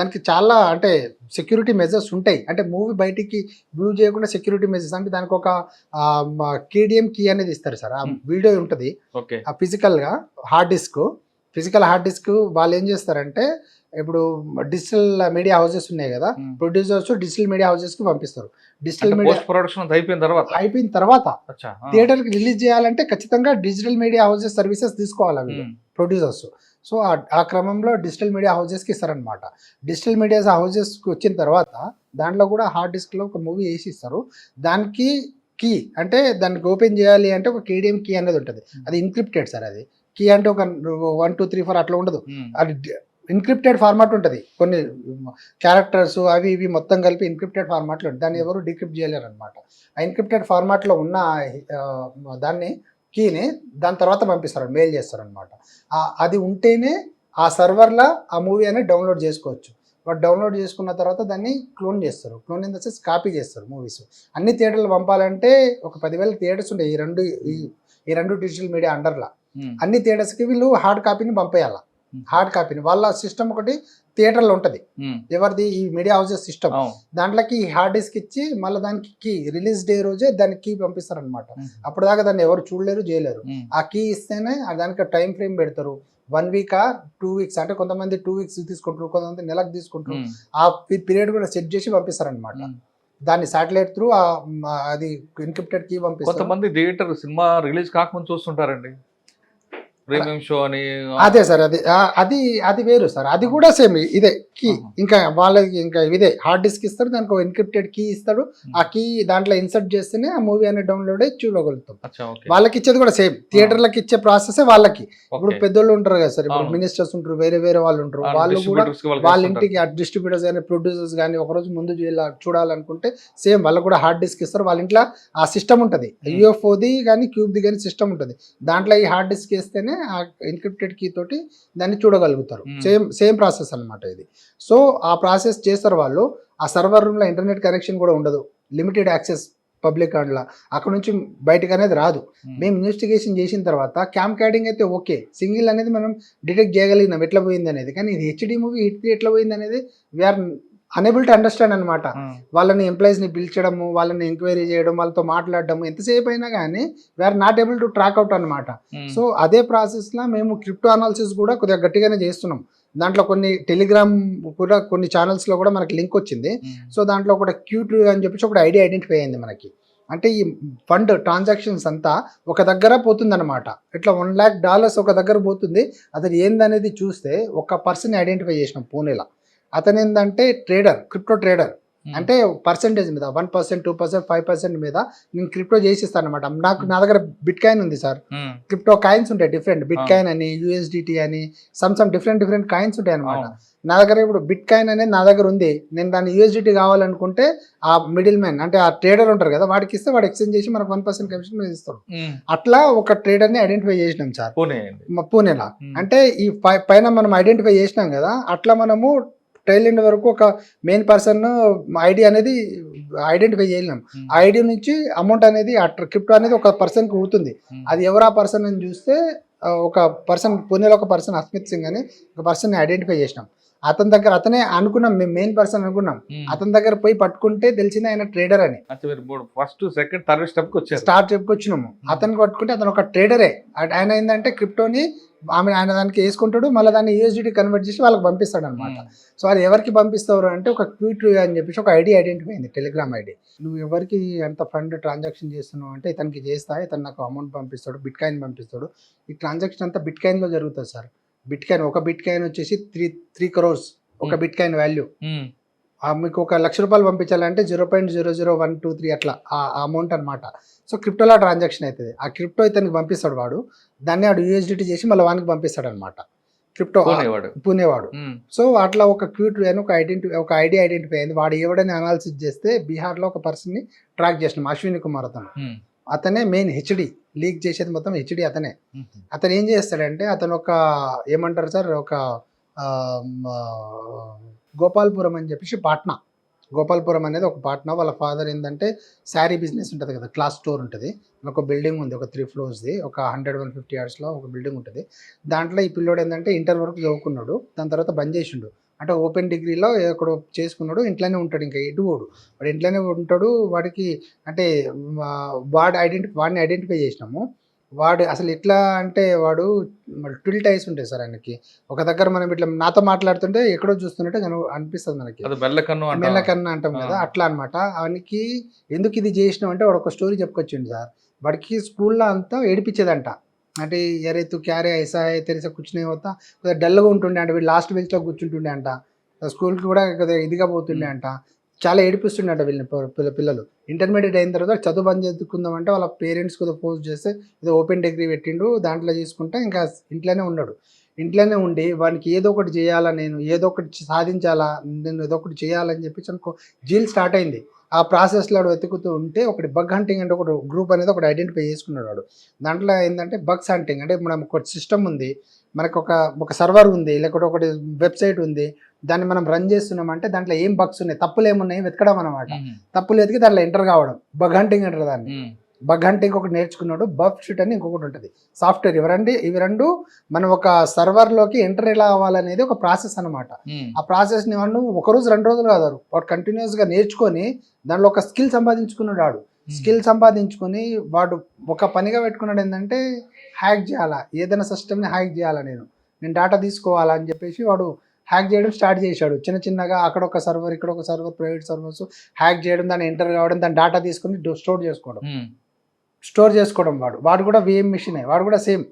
దానికి చాలా అంటే సెక్యూరిటీ మెజర్స్ ఉంటాయి. అంటే మూవీ బయటికి వ్యూ చేయకుండా సెక్యూరిటీ మెజర్స్, అంటే దానికి ఒక KDM కీ అనేది ఇస్తారు సార్. ఆ వీడియో ఉంటుంది ఆ ఫిజికల్ హార్డ్ డిస్క్ వాళ్ళు ఏం చేస్తారంటే, ఇప్పుడు డిజిటల్ మీడియా హౌసెస్ ఉన్నాయి కదా, ప్రొడ్యూసర్స్ డిజిటల్ మీడియా హౌసెస్ కి పంపిస్తారు. డిజిటల్ మీడియా ప్రొడక్షన్ అయిపోయిన తర్వాత థియేటర్ కి రిలీజ్ చేయాలంటే ఖచ్చితంగా డిజిటల్ మీడియా హౌసెస్ సర్వీసెస్ తీసుకోవాలి ప్రొడ్యూసర్స్. సో ఆ క్రమంలో డిజిటల్ మీడియా హౌసెస్కి ఇస్తారనమాట. డిజిటల్ మీడియా హౌసెస్కి వచ్చిన తర్వాత దాంట్లో కూడా హార్డ్ డిస్క్లో ఒక మూవీ వేసి ఇస్తారు. దానికి కీ, అంటే దానికి ఓపెన్ చేయాలి అంటే ఒక KDM కీ అనేది ఉంటుంది, అది ఎన్క్రిప్టెడ్ సార్. అది కీ అంటే ఒక 1 2 3 4 అట్లా ఉండదు, అది ఎన్క్రిప్టెడ్ ఫార్మాట్ ఉంటుంది. కొన్ని క్యారెక్టర్స్ అవి ఇవి మొత్తం కలిపి ఎన్క్రిప్టెడ్ ఫార్మాట్లో ఉంటుంది, దాన్ని ఎవరు డీక్రిప్ట్ చేయలేరు అనమాట. ఆ ఎన్క్రిప్టెడ్ ఫార్మాట్లో ఉన్న దాన్ని కీని దాని తర్వాత పంపిస్తారు, మెయిల్ చేస్తారనమాట. అది ఉంటేనే ఆ సర్వర్లో ఆ మూవీ అనేది డౌన్లోడ్ చేసుకోవచ్చు. వాడు డౌన్లోడ్ చేసుకున్న తర్వాత దాన్ని క్లోన్ చేస్తారు. Clone in the sense copy చేస్తారు మూవీస్. అన్ని థియేటర్లు పంపాలంటే ఒక 10,000 థియేటర్స్ ఉంటాయి ఈ రెండు డిజిటల్ మీడియా అండర్లా. అన్ని థియేటర్స్కి వీళ్ళు హార్డ్ కాపీని పంపేయాల. హార్డ్ కాపీని వాళ్ళ సిస్టమ్ ఒకటి థియేటర్లో ఉంటుంది, ఎవరిది ఈ మీడియా హౌసెస్ సిస్టమ్. దాంట్లోకి హార్డ్ డిస్క్ ఇచ్చి మళ్ళీ దానికి కీ రిలీజ్ డే రోజే దానికి కీ పంపిస్తారు అనమాట. అప్పుడు దాకా దాన్ని ఎవరు చూడలేరు, చేయలేరు. ఆ కీ ఇస్తేనే దానికి టైం ఫ్రేమ్ పెడతారు, 1 వీక్ 2 వీక్స్, అంటే కొంతమంది 2 వీక్స్ తీసుకుంటారు, కొంతమంది నెలకు తీసుకుంటారు. ఆ పీరియడ్ కూడా సెట్ చేసి పంపిస్తారనమాట. దాన్ని శాటిలైట్ త్రూ అది ఎన్క్రిప్టెడ్ కీ పంపిస్తారు. కొంతమంది థియేటర్ సినిమా రిలీజ్ కాకముందు చూస్తుంటారండి, ప్రీమియం షో అని. అదే సార్, అది అది వేరు సార్. అది కూడా సేమ్ ఇదే కీ, ఇంకా వాళ్ళకి ఇంకా ఇదే హార్డ్ డిస్క్ ఇస్తాడు, దానికి ఎన్క్రిప్టెడ్ కీ ఇస్తాడు. ఆ కీ దాంట్లో ఇన్సర్ట్ చేస్తేనే ఆ మూవీ అనేది డౌన్లోడ్ అయ్యి చూడగలుగుతాం. వాళ్ళకి ఇచ్చేది కూడా సేమ్, థియేటర్లకు ఇచ్చే ప్రాసెస్ వాళ్ళకి. ఇప్పుడు పెద్దోళ్ళు ఉంటారు కదా సార్, ఇప్పుడు మినిస్టర్స్ ఉంటారు, వేరే వాళ్ళు ఉంటారు, వాళ్ళు కూడా వాళ్ళ ఇంటికి డిస్ట్రిబ్యూటర్స్ కానీ ప్రొడ్యూసర్స్ కానీ ఒకరోజు ముందు చూడాలనుకుంటే సేమ్ వాళ్ళకు కూడా హార్డ్ డిస్క్ ఇస్తారు. వాళ్ళ ఇంట్లో ఆ సిస్టమ్ ఉంటుంది, UFOది కానీ క్యూబ్ది కానీ సిస్టమ్ ఉంటుంది. దాంట్లో ఈ హార్డ్ డిస్క్ వేస్తేనే ఆ ఎన్క్రిప్టెడ్ కీ తోటి దాన్ని చూడగలుగుతారు. సేమ్ ప్రాసెస్ అనమాట ఇది. సో ఆ ప్రాసెస్ చేస్తారు వాళ్ళు. ఆ సర్వర్ రూమ్లో ఇంటర్నెట్ కనెక్షన్ కూడా ఉండదు, లిమిటెడ్ యాక్సెస్ పబ్లిక్ అండ్లా, అక్కడ నుంచి బయటకు అనేది రాదు. మేము ఇన్వెస్టిగేషన్ చేసిన తర్వాత క్యాంప్ క్యాడింగ్ అయితే ఓకే, సింగిల్ అనేది మనం డిటెక్ట్ చేయగలిగినాం ఎట్లా పోయింది అనేది. కానీ ఇది HD మూవీ హిట్ ఎట్లా పోయింది అనేది వీఆర్ అనేబుల్ టు అండర్స్టాండ్ అనమాట. వాళ్ళని ఎంప్లాయీస్ని పిలిచడము, వాళ్ళని ఎంక్వైరీ చేయడం, వాళ్ళతో మాట్లాడడం ఎంతసేపు అయినా కానీ we are not able to track out అనమాట. సో అదే ప్రాసెస్లో మేము క్రిప్టో అనాలిసిస్ కూడా కొద్దిగా గట్టిగానే చేస్తున్నాం. దాంట్లో కొన్ని టెలిగ్రామ్ కూడా కొన్ని ఛానల్స్లో కూడా మనకి లింక్ వచ్చింది. సో దాంట్లో ఒక Q2 అని చెప్పేసి ఒక ఐడెంటిఫై అయింది మనకి. అంటే ఈ ఫండ్ ట్రాన్సాక్షన్స్ అంతా ఒక దగ్గర పోతుంది అనమాట. ఇట్లా $1 lakh ఒక దగ్గర పోతుంది. అతను ఏందనేది చూస్తే ఒక పర్సన్ ఐడెంటిఫై చేసినాం పూణేలో. అతను ఏంటంటే ట్రేడర్, క్రిప్టో ట్రేడర్, అంటే పర్సెంటేజ్ మీద 1%, 2%, 5% మీద నేను క్రిప్టో చేసిస్తాను అనమాట. నా దగ్గర బిట్ కాయిన్ ఉంది సార్. క్రిప్టో కాయిన్స్ ఉంటాయి డిఫరెంట్, బిట్ కాయిన్ అని, యూఎస్డిటీ అని, సమ్ డిఫరెంట్ కాయిన్స్ ఉంటాయి అనమాట. నా దగ్గర ఇప్పుడు బిట్ కాయిన్ అనేది నా దగ్గర ఉంది. నేను దాన్ని యూఎస్డిటీ కావాలనుకుంటే ఆ మిడిల్ మ్యాన్ అంటే ఆ ట్రేడర్ ఉంటారు కదా, వాడికి ఇస్తే వాడు ఎక్స్చేంజ్ చేసి మనకు 1% కమిషన్ మీద ఇస్తాడు. అట్లా ఒక ట్రేడర్ని ఐడెంటిఫై చేసినాం సార్ పూణేలో. అంటే ఈ పైన మనం ఐడెంటిఫై చేసినాం కదా, అట్లా మనము టైల్ ఎండ్ వరకు ఒక మెయిన్ పర్సన్ ఐడి అనేది ఐడెంటిఫై చేయలేం. ఆ ఐడి నుంచి అమౌంట్ అనేది క్రిప్టో అనేది ఒక పర్సన్కి ఊతుంది. అది ఎవరు ఆ పర్సన్ అని చూస్తే ఒక పర్సన్ పూణేలో ఒక పర్సన్ అస్మిత్ సింగ్ అని ఒక పర్సన్ ఐడెంటిఫై చేసినాం. అతని దగ్గర అతనే అనుకున్నాం, మేము మెయిన్ పర్సన్ అనుకున్నాం. అతని దగ్గర పోయి పట్టుకుంటే తెలిసింది ఆయన ట్రేడర్ అని. First second third step start స్టెప్కి వచ్చినాము. అతను పట్టుకుంటే అతను ఒక ట్రేడరే. ఆయన ఏంటంటే క్రిప్టోని ఆయన దానికి వేసుకుంటాడు, మళ్ళీ దాన్ని యూఎస్డిటీ కన్వర్ట్ చేసి వాళ్ళకి పంపిస్తాడు అనమాట. సో అది ఎవరికి పంపిస్తారు అంటే ఒక క్యూట్ అని చెప్పేసి ఒక ఐడి ఐడెంటిఫై అయింది, టెలిగ్రామ్ ఐడి. నువ్వు ఎవరికి ఎంత ఫండ్ ట్రాన్సాక్షన్ చేస్తున్నావు అంటే ఇతనికి చేస్తా, ఇతను నాకు అమౌంట్ పంపిస్తాడు, బిట్ కాయిన్ పంపిస్తాడు. ఈ ట్రాన్సాక్షన్ అంతా బిట్ కాయిన్లో జరుగుతుంది సార్. బిట్ కాయిన్ ఒక బిట్ కాయిన్ వచ్చేసి 3 crores ఒక బిట్ కాయిన్ వాల్యూ. మీకు 1,00,000 రూపాయలు పంపించాలంటే 0.00123 అట్లా ఆ అమౌంట్ అనమాట. సో క్రిప్టోలో ట్రాన్సాక్షన్ అవుతుంది. ఆ క్రిప్టో ఇతనికి పంపిస్తాడు వాడు, దాన్ని వాడు యూఎస్డిటీ చేసి మళ్ళీ వానికి పంపిస్తాడు అనమాట క్రిప్టో పూణేవాడు. సో అట్లా ఒక క్యూట్ అని ఒక ఐడి ఐడెంటిఫై అయింది. వాడు ఎవడని అనాలిసిస్ చేస్తే బీహార్లో ఒక పర్సన్ని ట్రాక్ చేసినాం, అశ్విని కుమార్ అతనే మెయిన్ హెచ్డి లీక్ చేసేది మొత్తం హెచ్డి అతనే. అతను ఏం చేస్తాడంటే అతను ఒక ఏమంటారు సార్, ఒక గోపాల్పురం అని చెప్పేసి పాట్నా, గోపాల్పురం అనేది ఒక పాట్నా. వాళ్ళ ఫాదర్ ఏంటంటే శారీ బిజినెస్ ఉంటుంది కదా, క్లాస్ స్టోర్ ఉంటుంది. ఒక బిల్డింగ్ ఉంది, ఒక 3 floors ఒక 100-150 yardsలో ఒక బిల్డింగ్ ఉంటుంది. దాంట్లో ఈ పిల్లోడు ఏంటంటే ఇంటర్ వరకు చదువుకున్నాడు, దాని తర్వాత బంద్ చేసిండు. అంటే ఓపెన్ డిగ్రీలో ఎక్కడో చేసుకున్నాడు, ఇంట్లోనే ఉంటాడు, ఇంకా ఎటు వాడు ఇంట్లోనే ఉంటాడు. వాడికి అంటే వాడిని ఐడెంటిఫై చేసినాము. వాడు అసలు ఎట్లా అంటే వాడు ట్విల్ టైస్ ఉంటాయి సార్ ఆయనకి. ఒక దగ్గర మనం ఇట్లా నాతో మాట్లాడుతుంటే ఎక్కడో చూస్తున్నట్టే అనిపిస్తుంది మనకి, మెల్లకన్ను అంటాం కదా, అట్లా అనమాట. ఆయనకి ఎందుకు ఇది చేసినాం అంటే వాడు ఒక స్టోరీ చెప్పుకొచ్చిండు సార్. వాడికి స్కూల్లో అంతా ఏడిపించేదంట. అంటే ఎరే తు క్యారే ఐసా తెరిసే కూర్చునే పోతా కొద్దిగా డల్గా ఉంటుండే అంట, వీళ్ళు లాస్ట్ బెంచ్లో కూర్చుంటుండే అంట, స్కూల్కి కూడా కొద్దిగా ఇదిగా పోతుండే అంట, చాలా ఏడిపిస్తుండే అంట వీళ్ళని పిల్లలు. ఇంటర్మీడియట్ అయిన తర్వాత చదువు బంద్ చదువుకుందాం అంటే వాళ్ళ పేరెంట్స్ కొద్దిగా ఫోర్స్ చేస్తే ఏదో ఓపెన్ డిగ్రీ పెట్టిండు, దాంట్లో చేసుకుంటే ఇంకా ఇంట్లోనే ఉన్నాడు. ఇంట్లోనే ఉండి వానికి ఏదో ఒకటి చేయాలా, నేను ఏదో ఒకటి సాధించాలా, నేను ఏదో ఒకటి చేయాలని చెప్పి అనుకో జీల్ స్టార్ట్ అయింది. ఆ ప్రాసెస్లో వాడు వెతుకుతూ ఉంటే ఒకటి బగ్ హంటింగ్ అంటే ఒక గ్రూప్ అనేది ఒకటి ఐడెంటిఫై చేసుకున్నాడు వాడు. దాంట్లో ఏంటంటే బగ్స్ హంటింగ్ అంటే మనం ఒక సిస్టమ్ ఉంది, మనకు ఒక సర్వర్ ఉంది, లేకపోతే ఒకటి వెబ్సైట్ ఉంది, దాన్ని మనం రన్ చేస్తున్నామంటే దాంట్లో ఏం బగ్స్ ఉన్నాయి, తప్పులు ఏమున్నాయి వెతకడం అనమాట. తప్పులు వెతికి దాంట్లో ఎంటర్ కావడం, బగ్ హంటింగ్ అంటారు దాన్ని. బగ్ హంటింగ్ ఒకటి నేర్చుకున్నాడు, బగ్ షీట్ అని ఇంకొకటి ఉంటుంది సాఫ్ట్వేర్. ఇవి రెండు మనం ఒక సర్వర్లోకి ఎంటర్ ఎలా అవ్వాలనేది ఒక ప్రాసెస్ అనమాట. ఆ ప్రాసెస్ని వాడు 1 రోజు 2 రోజులు కాదు, వాడు కంటిన్యూస్గా నేర్చుకొని దాంట్లో ఒక స్కిల్ సంపాదించుకున్నాడు. వాడు స్కిల్ సంపాదించుకొని వాడు ఒక పనిగా పెట్టుకున్నాడు ఏంటంటే హ్యాక్ చేయాలా, ఏదైనా సిస్టమ్ని హ్యాక్ చేయాలా, నేను డేటా తీసుకోవాలా అని చెప్పేసి వాడు హ్యాక్ చేయడం స్టార్ట్ చేశాడు. చిన్నగా అక్కడ ఒక సర్వర్, ఇక్కడ ఒక సర్వర్, ప్రైవేట్ సర్వర్స్ హ్యాక్ చేయడం, దాన్ని ఎంటర్ కావడం, దాని డేటా తీసుకుని స్టోర్ చేసుకోవడం. వాడు కూడా VM మిషన్, వాడు కూడా సేమ్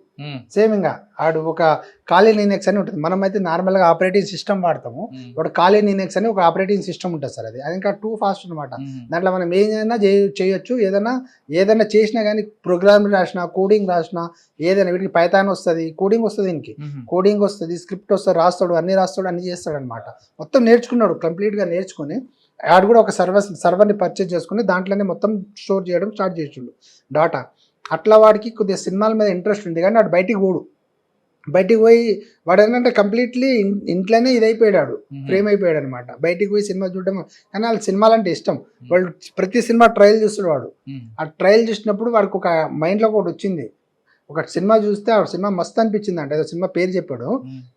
ఇంకా వాడు ఒక ఖాళీ లినక్స్ అని ఉంటుంది. మనమైతే నార్మల్గా ఆపరేటింగ్ సిస్టమ్ వాడతాము, వాడు ఖాళీ లినక్స్ అని ఒక ఆపరేటింగ్ సిస్టమ్ ఉంటుంది సార్. అది ఇంకా టూ ఫాస్ట్ అనమాట. దాంట్లో మనం ఏదైనా చేయొచ్చు, ఏదైనా చేసినా కానీ ప్రోగ్రామ్ రాసినా, కోడింగ్ రాసినా, ఏదైనా వీటికి పైథాన్ వస్తుంది, కోడింగ్ వస్తుంది, దీనికి కోడింగ్ వస్తుంది, స్క్రిప్ట్ వస్తుంది, అన్ని రాస్తాడు, అన్ని చేస్తాడు అనమాట. మొత్తం నేర్చుకున్నాడు, కంప్లీట్గా నేర్చుకుని ఆడు కూడా ఒక సర్వర్ని పర్చేజ్ చేసుకుని దాంట్లోనే మొత్తం స్టోర్ చేయడం స్టార్ట్ చేసిండు డాటా. అట్లా వాడికి కొద్దిగా సినిమాల మీద ఇంట్రెస్ట్ ఉంది, కానీ వాడు బయటికి పోయి వాడు ఏంటంటే కంప్లీట్లీ ఇంట్లోనే ఇదైపోయాడు, ఫ్రేమ్ అయిపోయాడు అనమాట. బయటికి పోయి సినిమా చూడడం, కానీ వాళ్ళ సినిమాలు అంటే ఇష్టం. వాళ్ళు ప్రతి సినిమా ట్రయల్ చూస్తాడు వాడు. ఆ ట్రయల్ చూసినప్పుడు వాడికి ఒక మైండ్లో ఒకటి వచ్చింది, ఒక సినిమా చూస్తే ఆ సినిమా మస్తు అనిపించింది అంటే, ఏదో సినిమా పేరు చెప్పాడు,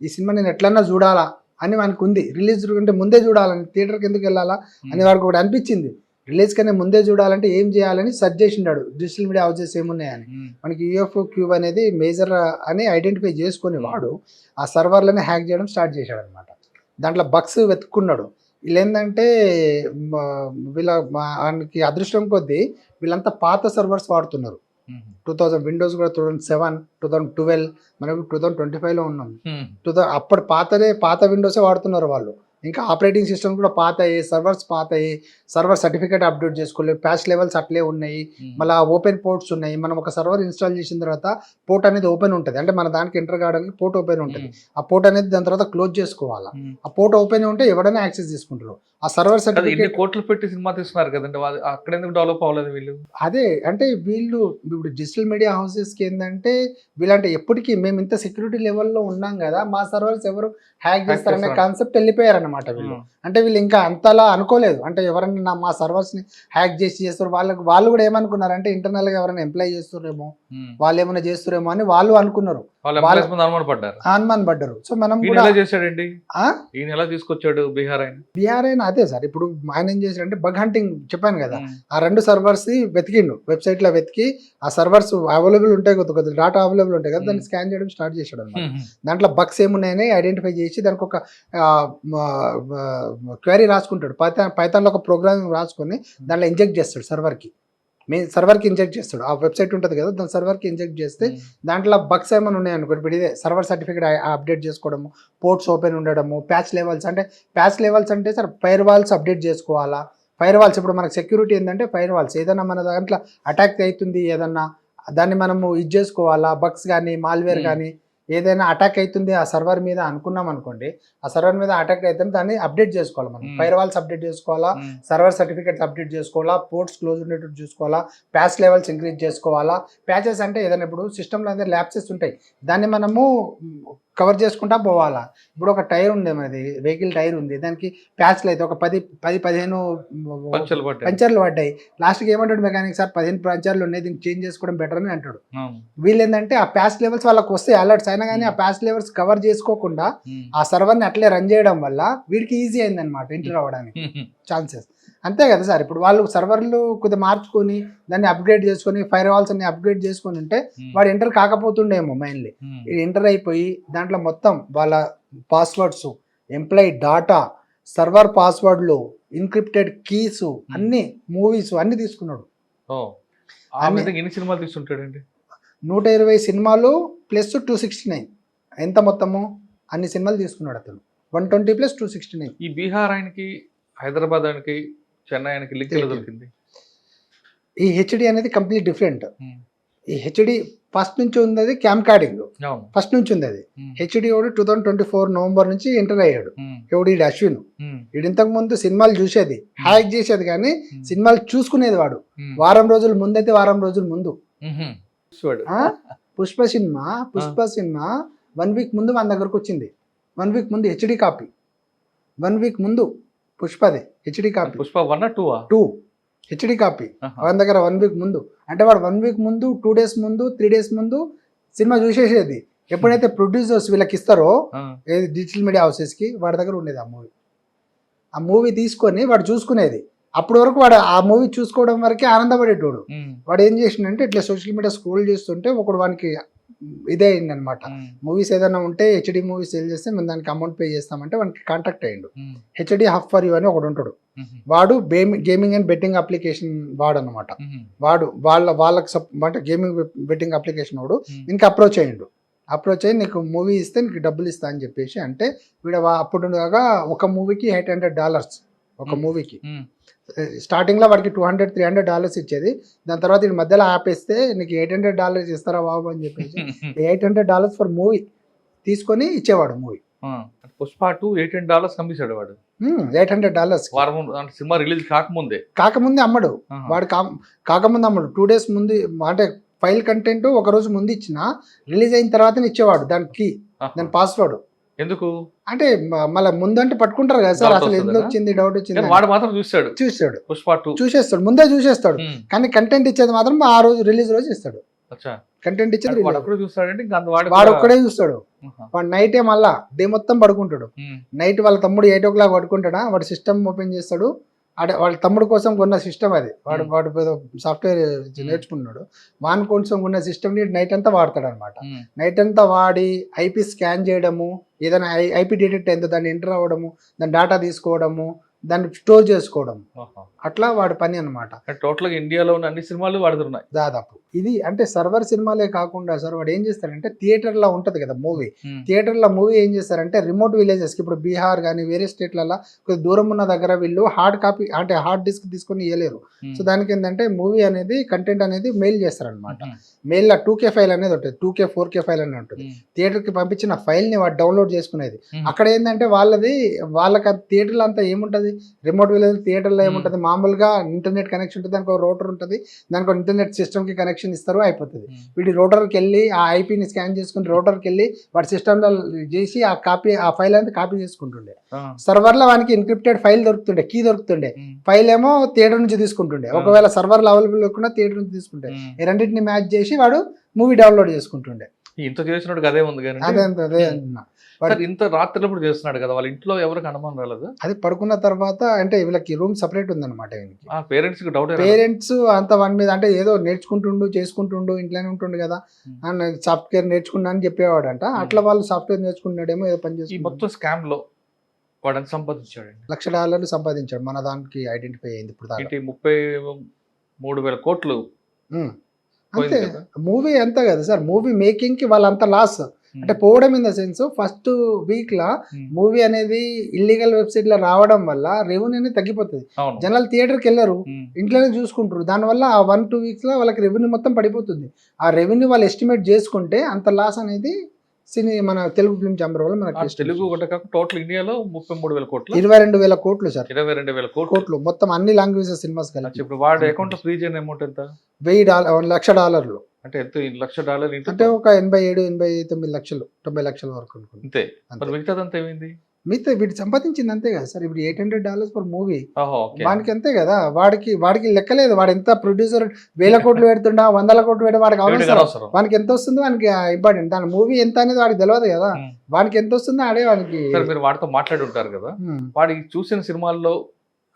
ఈ సినిమా నేను ఎట్లన్నా చూడాలా అని వానికి ఉంది. రిలీజ్ అంటే ముందే చూడాలని, థియేటర్కి ఎందుకు వెళ్ళాలా అని వాడికి ఒకటి అనిపించింది. రిలీజ్ కన్నా ముందే చూడాలంటే ఏం చేయాలని సెర్చ్ చేసిండాడు, డిజిటల్ మీడియా హౌసెస్ ఏమున్నాయని. మనకి UFO క్యూబ్ అనేది మేజర్ అని ఐడెంటిఫై చేసుకుని వాడు ఆ సర్వర్లని హ్యాక్ చేయడం స్టార్ట్ చేశాడు అనమాట. దాంట్లో బగ్స్ వెతుక్కున్నాడు. వీళ్ళు ఏంటంటే వానికి అదృష్టం కొద్దీ వీళ్ళంతా పాత సర్వర్స్ వాడుతున్నారు. 2000 విండోస్ కూడా 2007, 2012, మనకు 2025లో ఉన్నాం. అప్పటి పాత విండోసే వాడుతున్నారు వాళ్ళు. ఇంకా ఆపరేటింగ్ సిస్టమ్ కూడా పాత అయ్యి, సర్వర్ సర్టిఫికేట్ అప్డేట్ చేసుకోలేదు, ప్యాచ్ లెవెల్స్ అట్లే ఉన్నాయి, మళ్ళీ ఓపెన్ పోర్ట్స్ ఉన్నాయి. మనం ఒక సర్వర్ ఇన్స్టాల్ చేసిన తర్వాత పోర్ట్ అనేది ఓపెన్ ఉంటుంది, అంటే మన దానికి ఎంటర్ కావడానికి పోర్ట్ ఓపెన్ ఉంటుంది. ఆ పోర్ట్ అనేది దాని తర్వాత క్లోజ్ చేసుకోవాలా. ఆ పోర్ట్ ఓపెన్ ఉంటే ఎవరైనా యాక్సెస్ తీసుకుంటారు. ఆ సర్వర్ ఎన్ని సర్టిఫికేట్ కోట్లు పెట్టి సినిమా తీస్తున్నారు కదండి, అక్కడ ఎందుకు డెవలప్ అవ్వలేదు వీళ్ళు? అదే అంటే వీళ్ళు ఇప్పుడు డిజిటల్ మీడియా హౌసెస్కి ఏంటంటే వీళ్ళంటే ఎప్పటికీ మేము ఇంత సెక్యూరిటీ లెవెల్లో ఉన్నాం కదా, మా సర్వర్స్ ఎవరు హ్యాక్ చేస్తారనే చేస్తారు. కాన్సెప్ట్ వెళ్ళిపోయారన్నమాట వీళ్ళు. అంటే వీళ్ళు ఇంకా అంతలా అనుకోలేదు, అంటే ఎవరైనా మా సర్వర్స్ని హ్యాక్ చేస్తారు, వాళ్ళు కూడా ఏమనుకున్నారంటే ఇంటర్నల్గా ఎవరైనా ఎంప్లాయ్ చేస్తారేమో, వాళ్ళు ఏమైనా చేస్తారేమో అని వాళ్ళు అనుకున్నారు, అనుమానపడ్డారు. సో మనం కూడా చేశాడండి, ఈయన ఎలా తీసుకొచ్చాడు బీహార్ ఆయన? బీఆర్ అయినా అదే సార్, ఇప్పుడు ఆయన ఏం చేశాడంటే బగ్ హంటింగ్ చెప్పాను కదా, ఆ 2 సర్వర్స్ వెతికిండు, వెబ్సైట్ లో వెతికి ఆ సర్వర్స్ అవైలబుల్ ఉంటాయి కదా, కొద్దిగా డాటా అవైలబుల్ ఉంటాయి కదా, దాన్ని స్కాన్ చేయడం స్టార్ట్ చేశాడు అనమాట. దాంట్లో బగ్స్ ఏమున్నాయని ఐడెంటిఫై చేసి దానికి ఒక క్వరీ రాసుకుంటాడు, పైథాన్లో ఒక ప్రోగ్రామింగ్ రాసుకొని దాంట్లో ఇంజెక్ట్ చేస్తాడు సర్వర్కి ఇంజెక్ట్ చేస్తాడు. ఆ వెబ్సైట్ ఉంటుంది కదా, దాని సర్వర్కి ఇంజెక్ట్ చేస్తే దాంట్లో బగ్స్ ఏమైనా ఉన్నాయి అనుకోండి, ఇప్పుడు ఇదే సర్వర్ సర్టిఫికేట్ అప్డేట్ చేసుకోవడము, పోర్ట్స్ ఓపెన్ ఉండడము, ప్యాచ్ లెవెల్స్ అంటే సార్ ఫైర్ వాల్స్ అప్డేట్ చేసుకోవాలా. ఫైర్ వాల్స్ ఇప్పుడు మనకు సెక్యూరిటీ ఏంటంటే ఫైర్ వాల్స్ ఏదైనా మన దాంట్లో అటాక్ అవుతుంది, ఏదన్నా దాన్ని మనము ఇది చేసుకోవాలా, బగ్స్ కానీ మాల్వేర్ కానీ ఏదైనా అటాక్ అవుతుంది ఆ సర్వర్ మీద అనుకున్నాం అనుకోండి, ఆ సర్వర్ మీద అటాక్ అవుతుంది, దాన్ని అప్డేట్ చేసుకోవాలి మనం. ఫైర్ వాల్స్ అప్డేట్ చేసుకోవాలా, సర్వర్ సర్టిఫికేట్స్ అప్డేట్ చేసుకోవాలా, పోర్ట్స్ క్లోజ్ ఉండేటట్టు చూసుకోవాలా, ప్యాచ్ లెవెల్స్ ఇంక్రీజ్ చేసుకోవాలా. ప్యాచెస్ అంటే ఏదైనా ఇప్పుడు సిస్టంలో అయితే ల్యాప్సెస్ ఉంటాయి, దాన్ని మనము కవర్ చేసుకుంటా పోవాలా. ఇప్పుడు ఒక టైర్ ఉంది, మనది వెహికల్ టైర్ ఉంది, దానికి ప్యాచ్లు అయితే ఒక 10-15 పంచర్లు పడ్డాయి. లాస్ట్కి ఏమంటాడు మెకానిక్, సార్ 15 పంచర్లు ఉన్నాయి, దీన్ని చేంజ్ చేసుకోవడం బెటర్ అని అంటాడు. వీళ్ళు ఏంటంటే ఆ ప్యాచ్ లెవెల్స్ వాళ్ళకి వస్తాయి అలర్ట్స్ అయినా కానీ ఆ ప్యాచ్ లెవెల్స్ కవర్ చేసుకోకుండా ఆ సర్వర్ని అట్లే రన్ చేయడం వల్ల వీడికి ఈజీ అయిందనమాట ఎంటర్ అవ్వడానికి ఛాన్సెస్. అంతే కదా సార్, ఇప్పుడు వాళ్ళు సర్వర్లు కొద్దిగా మార్చుకొని దాన్ని అప్గ్రేడ్ చేసుకొని ఫైర్ వాల్స్ అన్ని అప్గ్రేడ్ చేసుకొని ఉంటే వాడు ఎంటర్ కాకపోతుండేమో. మెయిన్లీ ఎంటర్ అయిపోయి దాంట్లో మొత్తం వాళ్ళ పాస్వర్డ్స్, ఎంప్లాయీ డాటా, సర్వర్ పాస్వర్డ్లు, ఇన్క్రిప్టెడ్ కీస్, అన్ని మూవీస్ అన్ని తీసుకున్నాడు. ఎన్ని సినిమాలు తీసుకుంటాడండి? 120 సినిమాలు ప్లస్ 269. ఎంత మొత్తము? అన్ని సినిమాలు తీసుకున్నాడు అతను. 120 + 269. ఈ బీహార్ ఆయనకి, హైదరాబాద్ ఆయనకి, చెన్నై ఆయనకి లింక్ ఎలా దొరికింది? ఈ హెచ్డి అనేది కంప్లీట్ డిఫరెంట్. ఈ హెచ్డి ఫస్ట్ నుంచి ఉంది, అది క్యామ్ కార్డింగ్ ఫస్ట్ నుంచి ఉంది. అది హెచ్డి వాడు 2024 నవంబర్ నుంచి ఎంటర్ అయ్యాడు. ఎవడు ఈ అశ్విన్, వీడు ఇంతకు ముందు సినిమాలు చూసేది, హ్యాక్ చేసేది కానీ సినిమాలు చూసుకునేది వాడు వారం రోజుల ముందైతే వారం రోజుల ముందు. పుష్ప సినిమా 1 వీక్ ముందు మన దగ్గరకు వచ్చింది. 1 వీక్ ముందు హెచ్డి కాపీ, 1 వీక్ ముందు పుష్పది HD copy. Pushpa 1 2 HD copy మన దగ్గర 1 వీక్ ముందు. అంటే వాడు 1 వీక్ ముందు, 2 డేస్ ముందు, 3 డేస్ ముందు సినిమా చూసేసేది. ఎప్పుడైతే ప్రొడ్యూసర్స్ వీళ్ళకి ఇస్తారో డిజిటల్ మీడియా హౌసెస్కి, వాడి దగ్గర ఉండేది ఆ మూవీ తీసుకొని వాడు చూసుకునేది. అప్పటి వరకు వాడు ఆ మూవీ చూసుకోవడం వరకే ఆనందపడేటోడు. వాడు ఏం చేసిండంటే ఇట్లా సోషల్ మీడియా స్క్రోల్ చేస్తుంటే ఒకడు వానికి ఇదే అయింది అనమాట. మూవీస్ ఏదైనా ఉంటే హెచ్డి మూవీస్ సేల్ చేస్తే మేము దానికి అమౌంట్ పే చేస్తామంటే వానికి కాంటాక్ట్ అయ్యిండు. హెచ్డి హబ్ ఫర్ యూ అని ఒకడు ఉంటాడు, వాడు గేమింగ్ అండ్ బెట్టింగ్ అప్లికేషన్ వాడు అనమాట. వాడు వాళ్ళకి అంటే గేమింగ్ బెట్టింగ్ అప్లికేషన్ వాడు ఇంకా అప్రోచ్ అయ్యి నీకు మూవీ ఇస్తే నీకు డబ్బులు ఇస్తా అని చెప్పేసి అంటే వీడు అప్పుడు ఒక మూవీకి $800 ఒక మూవీకి. స్టార్టింగ్లో వాడికి $200-300 ఇచ్చేది. దాని తర్వాత ఈ మధ్యలో ఆపేస్తే నీకు $800 ఇస్తారా బాబు అని చెప్పేసి $800 ఫర్ మూవీ తీసుకొని ఇచ్చేవాడు మూవీ. పుష్ప 2 $800 కమిసాడు వాడు. $800 సినిమా రిలీజ్ కాకముందే అమ్మడు వాడు. కాకముందు అమ్మడు 2 డేస్ ముందు, అంటే ఫైల్ కంటెంట్ ఒక రోజు ముందు ఇచ్చిన, రిలీజ్ అయిన తర్వాత ఇచ్చేవాడు దానికి దాని పాస్వర్డ్. ఎందుకు అంటే మళ్ళీ ముందంటే పట్టుకుంటారు కదా సార్, అసలు ఎందుకు వచ్చింది డౌట్ వచ్చింది. వాడు మాత్రం చూస్తాడు పుష్ప 2 చూసేస్తాడు, ముందే చూసేస్తాడు. కానీ కంటెంట్ ఇచ్చేది మాత్రం ఆ రోజు రిలీజ్ రోజు ఇస్తాడు. కంటెంట్ ఇచ్చేది వాడు ఒక్కడే చూస్తాడు. వాడు నైటే మళ్ళా డే మొత్తం పడుకుంటాడు. నైట్ వాళ్ళ తమ్ముడు 8 o'clock పడుకుంటాడా, వాడు సిస్టమ్ ఓపెన్ చేస్తాడు. అంటే వాళ్ళ తమ్ముడు కోసం కొన్న సిస్టమ్ అది, వాడు సాఫ్ట్వేర్ నేర్చుకున్నాడు, వాని కోసం కొన్న సిస్టమ్ని నైట్ అంతా వాడతాడు అనమాట. నైట్ అంతా వాడి ఐపీ స్కాన్ చేయడము, ఏదైనా ఐపీ డిటెక్ట్ అయిందో దాన్ని ఎంటర్ అవ్వడము, దాని డేటా తీసుకోవడము, దాన్ని స్టోర్ చేసుకోవడం, అట్లా వాడి పని అనమాట. టోటల్ గా ఇండియాలో ఉన్న అన్ని సినిమాలు వాడుతున్నాయి. దాదాపు ఇది అంటే సర్వర్ సినిమాలే కాకుండా సార్ వాడు ఏం చేస్తారంటే థియేటర్లో ఉంటుంది కదా మూవీ, థియేటర్లో మూవీ ఏం చేస్తారంటే రిమోట్ విలేజెస్కి ఇప్పుడు బీహార్ కానీ వేరే స్టేట్లలో కొద్దిగా దూరం ఉన్న దగ్గర వీళ్ళు హార్డ్ కాపీ అంటే హార్డ్ డిస్క్ తీసుకొని ఇవ్వలేరు. సో దానికి ఏంటంటే మూవీ అనేది కంటెంట్ అనేది మెయిల్ చేస్తారనమాట. మెయిల్లో 2K ఫైల్ అనేది ఉంటుంది, 2K 4K ఫైల్ అనేది ఉంటుంది. థియేటర్కి పంపించిన ఫైల్ని వాడు డౌన్లోడ్ చేసుకునేది. అక్కడ ఏంటంటే వాళ్ళకి థియేటర్లో అంతా ఏముంటుంది, రిమోట్ విలేజ్ థియేటర్లో ఏముంటుంది, మామూలుగా ఇంటర్నెట్ కనెక్షన్ ఉంటుంది, దానికి ఒక రోటర్ ఉంటుంది, దానికి ఒక ఇంటర్నెట్ సిస్టమ్కి కనెక్షన్ ఇస్తారు, అయిపోతుంది. వీడి రోటర్కి వెళ్ళి ఆ ఐపీని స్కాన్ చేసుకుని రోటర్కి వెళ్ళి వాడి సిస్టంలో చేసి ఆ ఫైల్ అనేది కాపీ చేసుకుంటుండే. సర్వర్లో వానికి ఎన్క్రిప్టెడ్ ఫైల్ దొరుకుతుండే, కీ దొరుకుతుండే, ఫైల్ ఏమో థియేటర్ నుంచి తీసుకుంటుండే. ఒకవేళ సర్వర్లో అవైలబుల్ లేకుండా థియేటర్ నుంచి తీసుకుంటే ఈ రెండింటిని మ్యాచ్ చేసి వాడు మూవీ డౌన్లోడ్ చేసుకుంటుండే. ఇంత చేసినట్టు అదే ఉంది కానీ అదే అంటున్నా. ఇంత రాత్రిప్పుడు చేస్తున్నాడు కదా, వాళ్ళ ఇంట్లో ఎవరికి అనుమానం రాలేదు? అది పడుకున్న తర్వాత అంటే వీళ్ళకి రూమ్ సపరేట్ ఉందన్నమాట. పేరెంట్స్ డౌట్, పేరెంట్స్ అంత వాడి మీద అంటే ఏదో నేర్చుకుంటుండు చేసుకుంటుండు ఇంట్లోనే ఉంటుండు కదా అని సాఫ్ట్వేర్ నేర్చుకున్నా అని చెప్పేవాడంట. అట్లా వాళ్ళు సాఫ్ట్వేర్ నేర్చుకున్నాడేమో ఏదో పని చేసి మొత్తం స్కామ్ లో వాడు ఎంత సంపాదించాడు? $1,00,000 సంపాదించాడు. మన దానికి ఐడెంటిఫై అయింది ఇప్పుడు దాకా. 33,000 కోట్లు. అంతే మూవీ అంతా కదా సార్. మూవీ మేకింగ్ కి వాళ్ళంతా లాస్ అంటే పోవడం in the sense first week law movie అనేది ఇల్లీగల్ వెబ్సైట్ లో రావడం వల్ల రెవెన్యూ అనేది తగ్గిపోతుంది. జనాలు థియేటర్కి వెళ్ళరు, ఇంట్లోనే చూసుకుంటారు. దానివల్ల ఆ 1-2 వీక్స్ లో వాళ్ళకి రెవెన్యూ మొత్తం పడిపోతుంది. ఆ రెవెన్యూ వాళ్ళు ఎస్టిమేట్ చేసుకుంటే అంత లాస్ అనేది మన తెలుగు ఫిల్మ్ ఛాంబర్ వల్ల మనకి తెలుగు టోటల్ ఇండియాలో 33,000 కోట్లు, 22,000 కోట్లు సార్. 22,000 కోట్లు మొత్తం అన్ని లాంగ్వేజెస్ సినిమాస్ కలిపి. ఇప్పుడు వాడి అకౌంట్ లో ఫ్రీజ్ అయిన అమౌంట్ ఎంత? $1,00,000 అంటే ఎంత? $1,00,000 అంటే ఒక 87-89 లక్షలు 90 లక్షల వరకు అంతే. మిగతాదంతా ఏమైంది? మిగతా వీటి సంపాదించింది అంతే కదా సార్. ఇప్పుడు $800 పర్ మూవీ వానికి అంతే కదా. వాడికి లెక్కలేదు. వాడు ఎంత ప్రొడ్యూసర్ 1,000 కోట్లు పెడుతుండా 100 కోట్లు పెడితే వాడికి అవసరం. వానికి ఎంత వస్తుందో వానికి ఇంపార్టెంట్. దాని మూవీ ఎంత అనేది వాడికి తెలియదు కదా. వానికి ఎంత వస్తుందో ఆడే వానికి. మీరు వాడితో మాట్లాడి ఉంటారు కదా, వాడికి చూసిన సినిమాల్లో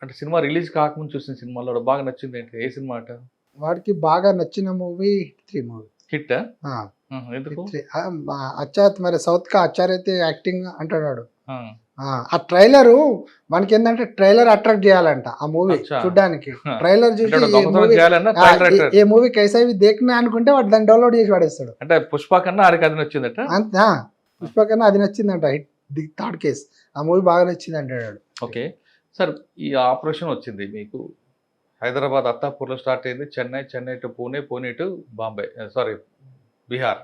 అంటే సినిమా రిలీజ్ కాకముందు చూసిన సినిమాల్లో బాగా నచ్చింది ఏంటి? ఏ సినిమా అంట వాడికి బాగా నచ్చిన మూవీ హిట్ మూవీ. హిట్ అచ్చా మరి సౌత్ కా అచ్చా అయితే యాక్టింగ్ అంటాడు. ఆ ట్రైలర్ మనకి ఏంటంటే ట్రైలర్ అట్రాక్ట్ చేయాలంట ఆ మూవీ చూడడానికి. ట్రైలర్ చూసి ఏ మూవీ కైసావి దేఖనా అనుకుంటే వాడు దాన్ని డౌన్లోడ్ చేసి వాడేస్తాడు. అంటే పుష్ప కన్నా ఆడికి అది నచ్చిందట. పుష్ప కన్నా అది నచ్చిందంట. ది థర్డ్ కేస్ ఆ మూవీ బాగా నచ్చింది అంటాడు. ఓకే సార్, ఈ ఆపరేషన్ వచ్చింది మీకు హైదరాబాద్ అత్తాపూర్లో స్టార్ట్ అయింది, Chennai to Pune to Bombay, sorry Bihar.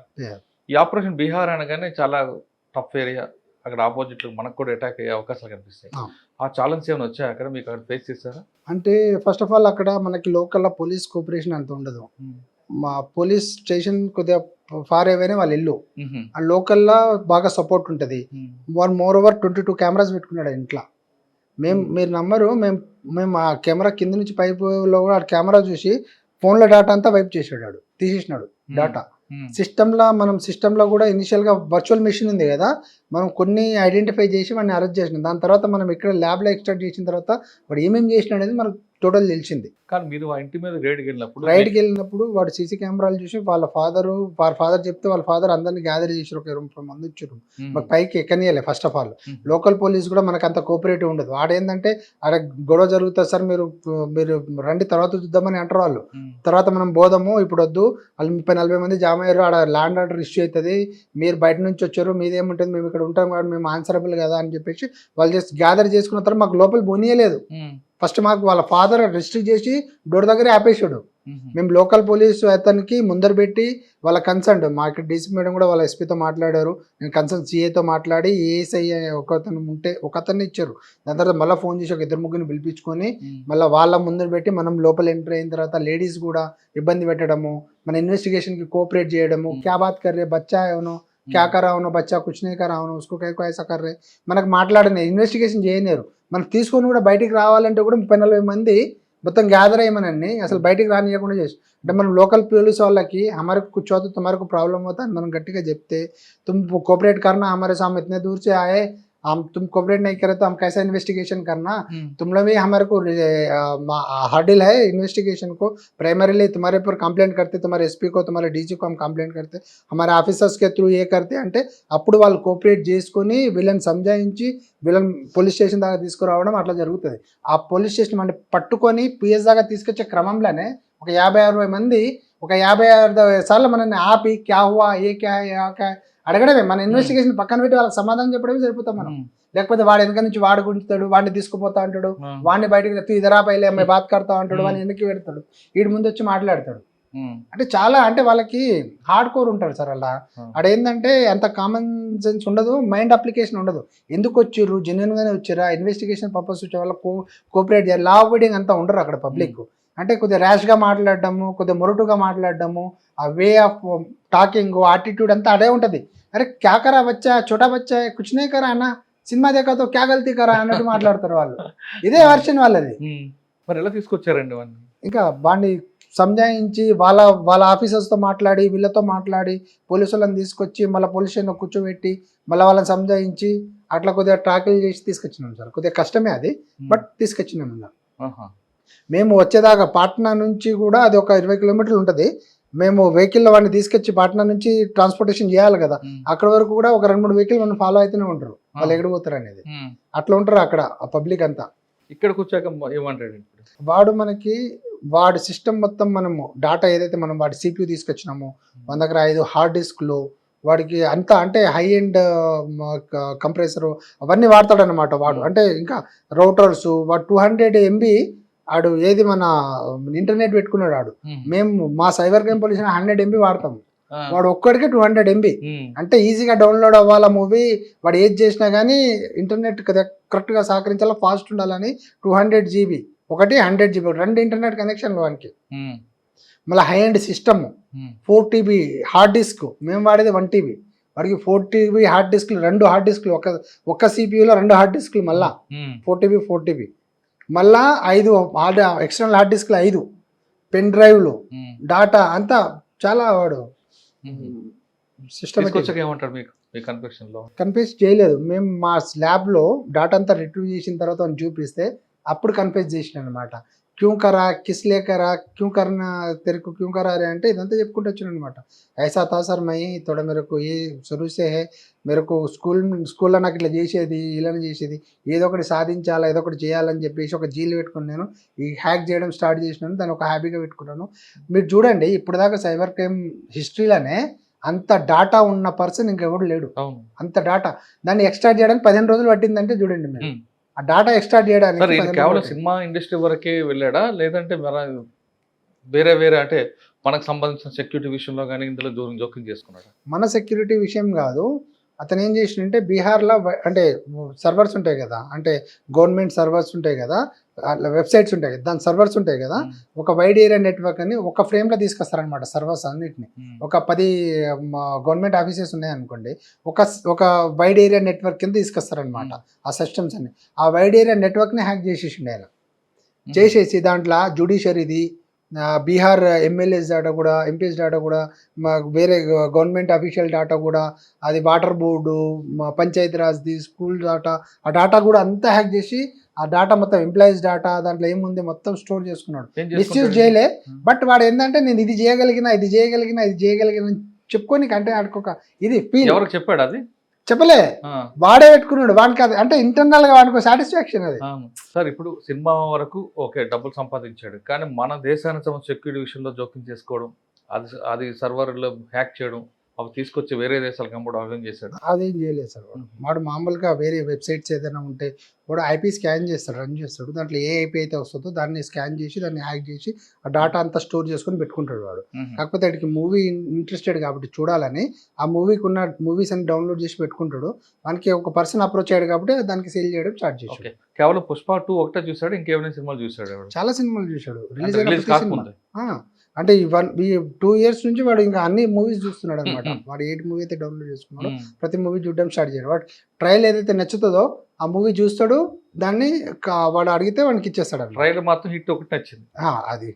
ఈ ఆపరేషన్ బీహార్ అనగానే చాలా టఫ్ ఏరియా, అక్కడ ఆపోజిట్లో మనకు కూడా అటాక్ అయ్యే అవకాశాలు కనిపిస్తాయి. ఆ ఛాలెంజ్ ఏమైనా వచ్చాయి అక్కడ మీకు? అక్కడ ఫేస్ చేస్తారా? అంటే ఫస్ట్ ఆఫ్ ఆల్ అక్కడ మనకి లోకల్ పోలీస్ కోఆపరేషన్ అంత ఉండదు. మా పోలీస్ స్టేషన్ కొద్దిగా ఫార్ అవేనే వాళ్ళ ఇల్లు. ఆ లోకల్లో బాగా సపోర్ట్ ఉంటుంది. మోర్ ఓవర్ 22 కెమెరాస్ పెట్టుకున్నాడు ఇంట్లో. మీరు నమ్మరు, మేము ఆ కెమెరా కింద నుంచి పైపులో కూడా ఆ కెమెరా చూసి ఫోన్లో డేటా అంతా వైప్ చేసాడు, తీసేసినాడు డేటా. సిస్టంలో కూడా ఇనిషియల్గా వర్చువల్ మెషిన్ ఉంది కదా, మనం కొన్ని ఐడెంటిఫై చేసి వాడిని అరెస్ట్ చేసినాం. దాని తర్వాత మనం ఇక్కడ ల్యాబ్లో ఎక్స్ట్రాక్ట్ చేసిన తర్వాత వాడు ఏమేమి చేసినాడు అనేది మనకు టోటల్ తెలిసింది. కానీ మీరు ఆ ఇంటి మీద రైడ్కి వెళ్ళినప్పుడు వాడు సీసీ కెమెరాలు చూసి వాళ్ళ ఫాదర్ చెప్తే వాళ్ళ ఫాదర్ అందరినీ గ్యాదర్ చేసి ఒక 20 మంది వచ్చారు. మాకు పైకి ఎక్కనియలే. First of all local police కూడా మనకు అంత కోఆపరేటివ్ ఉండదు. ఆడేందంటే ఆడ గొడవ జరుగుతుంది సార్, మీరు రండి తర్వాత చూద్దామని అంటారు వాళ్ళు. తర్వాత మనం పోదాము ఇప్పుడు వద్దు, వాళ్ళు 30-40 మంది జామ అయ్యారు, ఆడ ల్యాండ్ ఆర్డర్ ఇష్యూ అవుతుంది, మీరు బయట నుంచి వచ్చారు, మీదేముంటుంది, మేము ఇక్కడ ఉంటాం కాబట్టి మేము ఆన్సరబుల్ కదా అని చెప్పేసి వాళ్ళు జస్ట్ గ్యాదర్ చేసుకున్న తర్వాత మాకు లోపల పోనీయలేదు. ఫస్ట్ మాకు వాళ్ళ ఫాదర్ రిస్ట్రిక్ట్ చేసి డోర్ దగ్గరే ఆపేసాడు. మేము లోకల్ పోలీసు అతనికి ముందర పెట్టి వాళ్ళ కన్సర్న్, మా ఇక్కడ డీసీ మేడం కూడా వాళ్ళ ఎస్పీతో మాట్లాడారు, నేను కన్సర్న్ సిఏతో మాట్లాడి ఏఎస్ఐ ఒకతన్ని ఇచ్చారు. దాని తర్వాత మళ్ళీ ఫోన్ చేసి ఒక 2-3 పిలిపించుకొని మళ్ళీ వాళ్ళ ముందర పెట్టి మనం లోపల ఎంటర్ అయిన తర్వాత లేడీస్ కూడా ఇబ్బంది పెట్టడము, మన ఇన్వెస్టిగేషన్కి కోఆపరేట్ చేయడము. క్యా బాత్ కర్రే బచ్చా ఏమో, క్యా కరా అవునో బచ్చా కుచ్ నే కరా అవునో ఉస్కో కైకో ఐసా కర్రే, మనకు మాట్లాడని ఇన్వెస్టిగేషన్ చేయలేరు. మనకు తీసుకొని కూడా బయటికి రావాలంటే కూడా 30-40 మంది మొత్తం గ్యాదర్ అయ్యమనండి అసలు బయటికి రానియకుండా చేసి. అంటే మనం లోకల్ పోలీస్ వాళ్ళకి हमारे कुछ हो तो तुम्हारे को प्रॉब्लम होता है మనం గట్టిగా చెప్తే तुम कोऑपरेट करना हमारे सामने इतने दूर से आए हम तुम कोऑपरेट नहीं करे तो हम कैसा इन्वेस्टिगेशन करना, तुम लोग भी हमारे को हर्डल है इन्वेस्टिगेशन को, प्राइमरीली तुम्हारे पर कंप्लेंट करते, तुम्हारे एसपी को तुम्हारे डीजी को हम कंप्लेंट करते, हमारे ఆఫీసర్స్ के थ्रू ఏ करते అంటే అప్పుడు వాళ్ళు కోఆపరేట్ చేసుకొని వీళ్ళని సంజాయించి వీళ్ళని పోలీస్ స్టేషన్ దాకా తీసుకురావడం అట్లా జరుగుతుంది. ఆ పోలీస్ స్టేషన్ అంటే పట్టుకొని పిఎస్ దాకా తీసుకొచ్చే క్రమంలోనే ఒక 50-60 మంది ఒక 50-60 సార్లు మనల్ని ఆపి క్యా హువా ఏ క్యా అడగడమే, మన ఇన్వెస్టిగేషన్ పక్కన పెట్టి వాళ్ళకి సమాధానం చెప్పడమే సరిపోతాం మనం. లేకపోతే వాడు వెనక నుంచి వాడు గుంచుతాడు, వాడిని తీసుకుపోతా అంటాడు, వాడిని బయటకు ఇదరా పైలే అమ్మాయి బాత్ కడతా అంటాడు, వాడిని వెనక్కి పెడతాడు, వీడి ముందు వచ్చి మాట్లాడతాడు. అంటే చాలా అంటే వాళ్ళకి హార్డ్ కోర్ ఉంటారు సార్. అలా అదేంటంటే అంత కామన్ సెన్స్ ఉండదు, మైండ్ అప్లికేషన్ ఉండదు. ఎందుకు వచ్చిర్రు, జెన్యున్ గానే వచ్చిరా, ఇన్వెస్టిగేషన్ పర్పస్ వచ్చే వాళ్ళ కోఆపరేట్ చేయాలి, లా అవాయిడింగ్ అంతా ఉండరు అక్కడ పబ్లిక్. అంటే కొద్దిగా ర్యాష్గా మాట్లాడడము, కొద్దిగా మొరటుగా మాట్లాడడము, ఆ వే ఆఫ్ టాకింగ్ యాటిట్యూడ్ అంతా అదే ఉంటుంది. అరే క్యా కరా బచ్చా, చోటా బచ్చా, కుచ్ నే కరా అన్న, సినిమా దేకాతో క్యా గల్తీ కరా అన్నట్టు మాట్లాడతారు వాళ్ళు. ఇదే వర్షన్ వాళ్ళది. మరి ఎలా తీసుకొచ్చారండి వాళ్ళని? ఇంకా వాడిని సంజాయించి వాళ్ళ ఆఫీసర్స్తో మాట్లాడి వీళ్ళతో మాట్లాడి పోలీసులను తీసుకొచ్చి మళ్ళీ పోలీస్ స్టేషన్లో కూర్చోబెట్టి మళ్ళీ వాళ్ళని సంజాయించి అట్లా కొద్దిగా ట్రాకిల్ చేసి తీసుకొచ్చినాం సార్. కొద్దిగా కష్టమే అది, బట్ తీసుకొచ్చినాం. మేము వచ్చేదాకా పాట్నా నుంచి కూడా అది ఒక 20 కిలోమీటర్లు ఉంటుంది. మేము వెహికల్లో వాడిని తీసుకొచ్చి పాట్నా నుంచి ట్రాన్స్పోర్టేషన్ చేయాలి కదా, అక్కడ వరకు కూడా ఒక 2-3 వెహికల్ మనం ఫాలో అయితేనే ఉంటారు, వాళ్ళు ఎక్కడిపోతారు అనేది. అట్లా ఉంటారు అక్కడ ఆ పబ్లిక్ అంతా. ఇక్కడికి వచ్చాక ఏమంటాడు వాడు మనకి వాడి సిస్టమ్ మొత్తం మనము డాటా ఏదైతే మనం వాడి CPU తీసుకొచ్చినామో 105 హార్డ్ డిస్క్లు, వాడికి అంతా అంటే హై ఎండ్ కంప్రెసరు అవన్నీ వాడతాడనమాట వాడు. అంటే ఇంకా రౌటర్స్ వాడు 200 MB ఆడు ఏది మన ఇంటర్నెట్ పెట్టుకున్నాడు ఆడు. మేము మా సైబర్ క్రైమ్ పోలీస్ 100 MB వాడతాము, వాడు ఒక్కడికే 200 MB. అంటే ఈజీగా డౌన్లోడ్ అవ్వాల మూవీ, వాడు ఏది చేసినా కానీ ఇంటర్నెట్ కరెక్ట్గా సహకరించాలా, ఫాస్ట్ ఉండాలని 200 GB ఒకటి, 100 GB 2 ఇంటర్నెట్ కనెక్షన్లు వానికి. మళ్ళీ high and system 4 TB hard disk, మేము వాడేది 1 TB, వాడికి 4 TB హార్డ్ డిస్క్లు, 2 హార్డ్ డిస్క్లు, ఒక్క CPUలో 2 హార్డ్ డిస్క్లు, మళ్ళా 4 TB మళ్ళా 5 హార్డ్ ఎక్స్టర్నల్ హార్డ్ డిస్క్లు, 5 పెన్ డ్రైవ్లు, డాటా అంతా చాలా వాడు సిస్టమ్. కన్ఫ్యూజ్ చేయలేదు, మేము మా స్లాబ్లో డాటా అంతా రిట్రీవ్ చేసిన తర్వాత చూపిస్తే అప్పుడు కన్ఫ్యూజ్ చేసిన అనమాట. క్యూ కరా, కిస్ లే కరా, క్యూ కర్నా తెరకు, క్యూ కరా రే అంటే ఇదంతా చెప్పుకుంటూ వచ్చాను అనమాట. ఐసా తా సార్ మై తోడ మేరకు ఏ సొరూసే హే మేరకు స్కూల్లో నాకు ఇట్లా చేసేది, ఇలానే చేసేది, ఏదో ఒకటి సాధించాలా, ఏదో ఒకటి చేయాలని చెప్పేసి ఒక జీలు పెట్టుకుని నేను ఈ హ్యాక్ చేయడం స్టార్ట్ చేసినాను. దాన్ని ఒక హ్యాబీగా పెట్టుకున్నాను. మీరు చూడండి ఇప్పుడు దాకా సైబర్ క్రైమ్ హిస్టరీలోనే అంత డాటా ఉన్న పర్సన్ ఇంకెవడు లేడు. అంత డాటా దాన్ని ఎక్స్ట్రాక్ట్ చేయడానికి 15 రోజులు పట్టిందంటే చూడండి మీరు. ఆ డాటా ఎక్స్ట్రాక్ట్ చేయడానికి కేవలం సినిమా ఇండస్ట్రీ వరకే వెళ్ళాడా, లేదంటే వేరే అంటే మనకు సంబంధించిన సెక్యూరిటీ విషయంలో కానీ ఇందులో జోక్యం చేసుకున్నాడా? మన సెక్యూరిటీ విషయం కాదు, అతను ఏం చేసిందంటే బీహార్లో అంటే సర్వర్స్ ఉంటాయి కదా, అంటే గవర్నమెంట్ సర్వర్స్ ఉంటాయి కదా, వెబ్సైట్స్ ఉంటాయి కదా, దాని సర్వర్స్ ఉంటాయి కదా, ఒక వైడ్ ఏరియా నెట్వర్క్ అని ఒక ఫ్రేమ్లో తీసుకొస్తారనమాట. సర్వర్స్ అన్నిటిని ఒక 10 గవర్నమెంట్ ఆఫీసెస్ ఉన్నాయనుకోండి, ఒక వైడ్ ఏరియా నెట్వర్క్ కింద తీసుకొస్తారనమాట ఆ సిస్టమ్స్ అన్ని. ఆ వైడ్ ఏరియా నెట్వర్క్ని హ్యాక్ చేసేసిండే ఆయన. చేసేసి దాంట్లో జ్యుడిషియరీది, బీహార్ ఎమ్మెల్యేస్ డేటా కూడా, ఎంపీస్ డేటా కూడా, వేరే గవర్నమెంట్ అఫీషియల్ డేటా కూడా, అది వాటర్ బోర్డు, పంచాయతీరాజ్ది, స్కూల్ డేటా, ఆ డేటా కూడా అంతా హ్యాక్ చేసి ఆ డేటా మొత్తం ఎంప్లాయీస్ డేటా దాంట్లో ఏముంది మొత్తం స్టోర్ చేసుకున్నాడు. మిస్యూజ్ చేయలే, బట్ వాడు ఏంటంటే నేను ఇది చేయగలిగిన చెప్పుకొని అంటే ఆడుకోక ఇది ఫీల్. ఎవరికి చెప్పాడు? అది చెప్పలే, వాడే పెట్టుకున్నాడు. వానికి అది అంటే ఇంటర్నల్ గా వానికి సాటిస్ఫాక్షన్ అది. సార్ ఇప్పుడు సినిమా వరకు ఓకే డబ్బులు సంపాదించాడు, కానీ మన దేశానికి సంబంధించిన సెక్యూరిటీ విషయంలో జోక్యం చేసుకోవడం, అది సర్వర్లో హ్యాక్ చేయడం, అవి తీసుకొచ్చి వేరే దేశాలకు అమ్మడం అవేం చేశాడు? అదేం చేయలేదు సార్. వాడు మామూలుగా వేరే వెబ్సైట్స్ ఏదైనా ఉంటే వాడు ఐపీ స్కాన్ చేస్తాడు, రన్ చేస్తాడు. దాంట్లో ఏ ఐపీ అయితే వస్తుందో దాన్ని స్కాన్ చేసి దాన్ని హ్యాక్ చేసి ఆ డాటా అంతా స్టోర్ చేసుకొని పెట్టుకుంటాడు వాడు. కాకపోతే వాడికి మూవీ ఇంట్రెస్టెడ్ కాబట్టి చూడాలని ఆ మూవీకి ఉన్న మూవీస్ అన్ని డౌన్లోడ్ చేసి పెట్టుకుంటాడు. వానికి ఒక పర్సన్ అప్రోచ్ అయ్యాడు కాబట్టి దానికి సేల్ చేయడం స్టార్ట్ చేశాడు. కేవలం పుష్ప 2 ఒకటే చూసాడు, ఇంకేమైనా సినిమాలు చూసాడు? చాలా సినిమాలు చూశాడు. రిలీజ్ అంటే ఈ 2 years నుంచి వాడు ఇంకా అన్ని మూవీస్ చూస్తున్నాడు అనమాట. వాడు 8 మూవీ అయితే డౌన్లోడ్ చేసుకున్నాడు, ప్రతి మూవీ చూడడం స్టార్ట్ చేయడు. వాడు ట్రయల్ ఏదైతే నచ్చుతుందో ఆ మూవీ చూస్తాడు, దాన్ని వాడు అడిగితే వాడికి ఇచ్చేస్తాడు. ట్రైలర్ మాత్రం హిట్ ఒకటి నచ్చింది, అది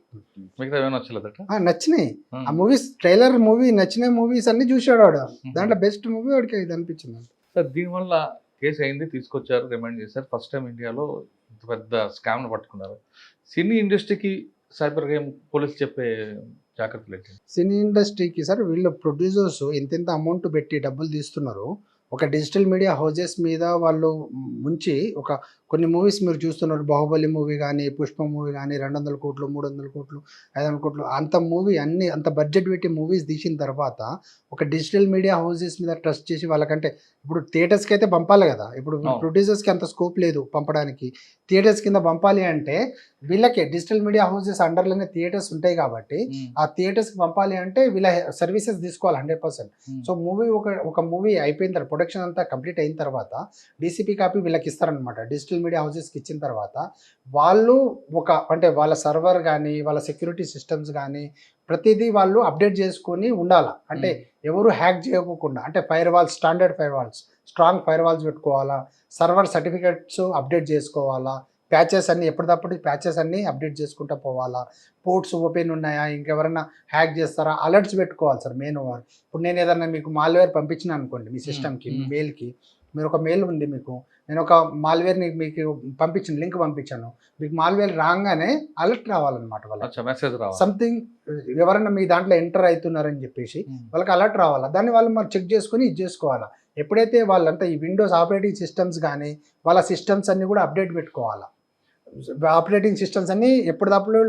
మిగతా నచ్చలేదట. నచ్చినాయి ఆ మూవీస్, ట్రైలర్ మూవీ నచ్చిన మూవీస్ అన్ని చూసాడు వాడు. దాంట్లో బెస్ట్ మూవీ వాడికి ఇది అనిపించింది. సార్ దీనివల్ల కేసు అయింది, తీసుకొచ్చారు, రిమైండ్ చేశారు. ఫస్ట్ టైం ఇండియాలో ఇంత పెద్ద స్కామ్ను పట్టుకున్నారు. సినీ ఇండస్ట్రీకి సైబర్ క్రైమ్ పోలీసు చెప్పే జాగ్రత్తలు ఏంటి? సినీ ఇండస్ట్రీకి సార్ వీళ్ళు ప్రొడ్యూసర్స్ ఎంతెంత అమౌంట్ పెట్టి డబ్బులు తీస్తున్నారు. ఒక డిజిటల్ మీడియా హౌజెస్ మీద వాళ్ళు ఉంచి కొన్ని మూవీస్ మీరు చూస్తున్నారు. బాహుబలి మూవీ కానీ, పుష్ప మూవీ కానీ 200 కోట్లు, 300 కోట్లు, 500 కోట్లు అంత మూవీ అంత బడ్జెట్ పెట్టి మూవీస్ తీసిన తర్వాత ఒక డిజిటల్ మీడియా హౌజెస్ మీద ట్రస్ట్ చేసి వాళ్ళకంటే ఇప్పుడు థియేటర్స్కి అయితే పంపాలి కదా. ఇప్పుడు ప్రొడ్యూసర్స్కి అంత స్కోప్ లేదు పంపడానికి. థియేటర్స్ కింద పంపాలి అంటే వీళ్ళకే డిజిటల్ మీడియా హౌసెస్ అండర్లోనే థియేటర్స్ ఉంటాయి కాబట్టి ఆ థియేటర్స్కి పంపాలి అంటే వీళ్ళ సర్వీసెస్ తీసుకోవాలి 100%. సో మూవీ ఒక మూవీ అయిపోయిన తర్వాత ప్రొడక్షన్ అంతా కంప్లీట్ అయిన తర్వాత డీసీపీ కాపీ వీళ్ళకి ఇస్తారనమాట. డిజిటల్ మీడియా హౌసెస్కి ఇచ్చిన తర్వాత వాళ్ళు అంటే వాళ్ళ సర్వర్ కానీ వాళ్ళ సెక్యూరిటీ సిస్టమ్స్ కానీ ప్రతిదీ వాళ్ళు అప్డేట్ చేసుకొని ఉండాలా. అంటే ఎవరు హ్యాక్ చేయకోకుండా, అంటే స్టాండర్డ్ స్ట్రాంగ్ ఫైర్ వాల్స్ పెట్టుకోవాలా, సర్వర్ సర్టిఫికెట్స్ అప్డేట్ చేసుకోవాలా, ప్యాచెస్ అన్నీ ఎప్పటికప్పుడు ప్యాచెస్ అన్నీ అప్డేట్ చేసుకుంటూ పోవాలా, పోర్ట్స్ ఓపెన్ ఉన్నాయా, ఇంకెవరైనా హ్యాక్ చేస్తారా, అలర్ట్స్ పెట్టుకోవాలి సార్. మెయిన్ ఇప్పుడు నేను ఏదన్నా మీకు మాల్వేర్ పంపించిన అనుకోండి మీ సిస్టమ్కి, మీ మెయిల్కి, మీరు ఒక మెయిల్ ఉంది మీకు, నేను ఒక మాల్వేర్ని మీకు లింక్ పంపించాను, మీకు మాల్వేర్ రాగానే అలర్ట్ రావాలన్నమాట. వాళ్ళకి మెసేజ్ రావాలి, సంథింగ్ ఎవరైనా మీ దాంట్లో ఎంటర్ అవుతున్నారని చెప్పేసి వాళ్ళకి అలర్ట్ రావాలా. దాన్ని వాళ్ళు మరి చెక్ చేసుకొని ఇది చేసుకోవాలా. ఎప్పుడైతే వాళ్ళంతా ఈ విండోస్ ఆపరేటింగ్ సిస్టమ్స్ కానీ వాళ్ళ సిస్టమ్స్ అన్నీ కూడా అప్డేట్ పెట్టుకోవాలా. ఆపరేటింగ్ సిస్టమ్స్ అన్నీ ఎప్పటికప్పుడు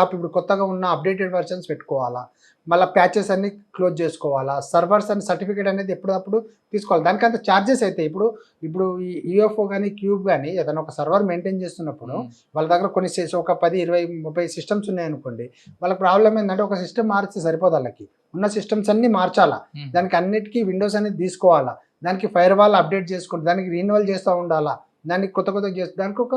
ఇప్పుడు కొత్తగా ఉన్న అప్డేటెడ్ వర్షన్స్ పెట్టుకోవాలా. మళ్ళీ ప్యాచెస్ అన్నీ క్లోజ్ చేసుకోవాలా. సర్వర్స్ అండ్ సర్టిఫికేట్ అనేది ఎప్పటికప్పుడు తీసుకోవాలి. దానికి అంత ఛార్జెస్ అయితే ఇప్పుడు ఈ యూఎఫ్ఓ కానీ క్యూబ్ కానీ ఏదైనా ఒక సర్వర్ మెయింటైన్ చేస్తున్నప్పుడు వాళ్ళ దగ్గర కొన్ని ఒక 10, 20, 30 సిస్టమ్స్ ఉన్నాయనుకోండి. వాళ్ళకి ప్రాబ్లం ఏంటంటే ఒక సిస్టమ్ మార్చితే సరిపోదు, వాళ్ళకి ఉన్న సిస్టమ్స్ అన్నీ మార్చాలా. దానికి అన్నిటికీ విండోస్ అనేది తీసుకోవాలా. దానికి ఫైర్ వాల్ అప్డేట్ చేసుకుంటే దానికి రీన్యువల్ చేస్తూ ఉండాలా. దానికి కొత్త చేస్తే దానికి ఒక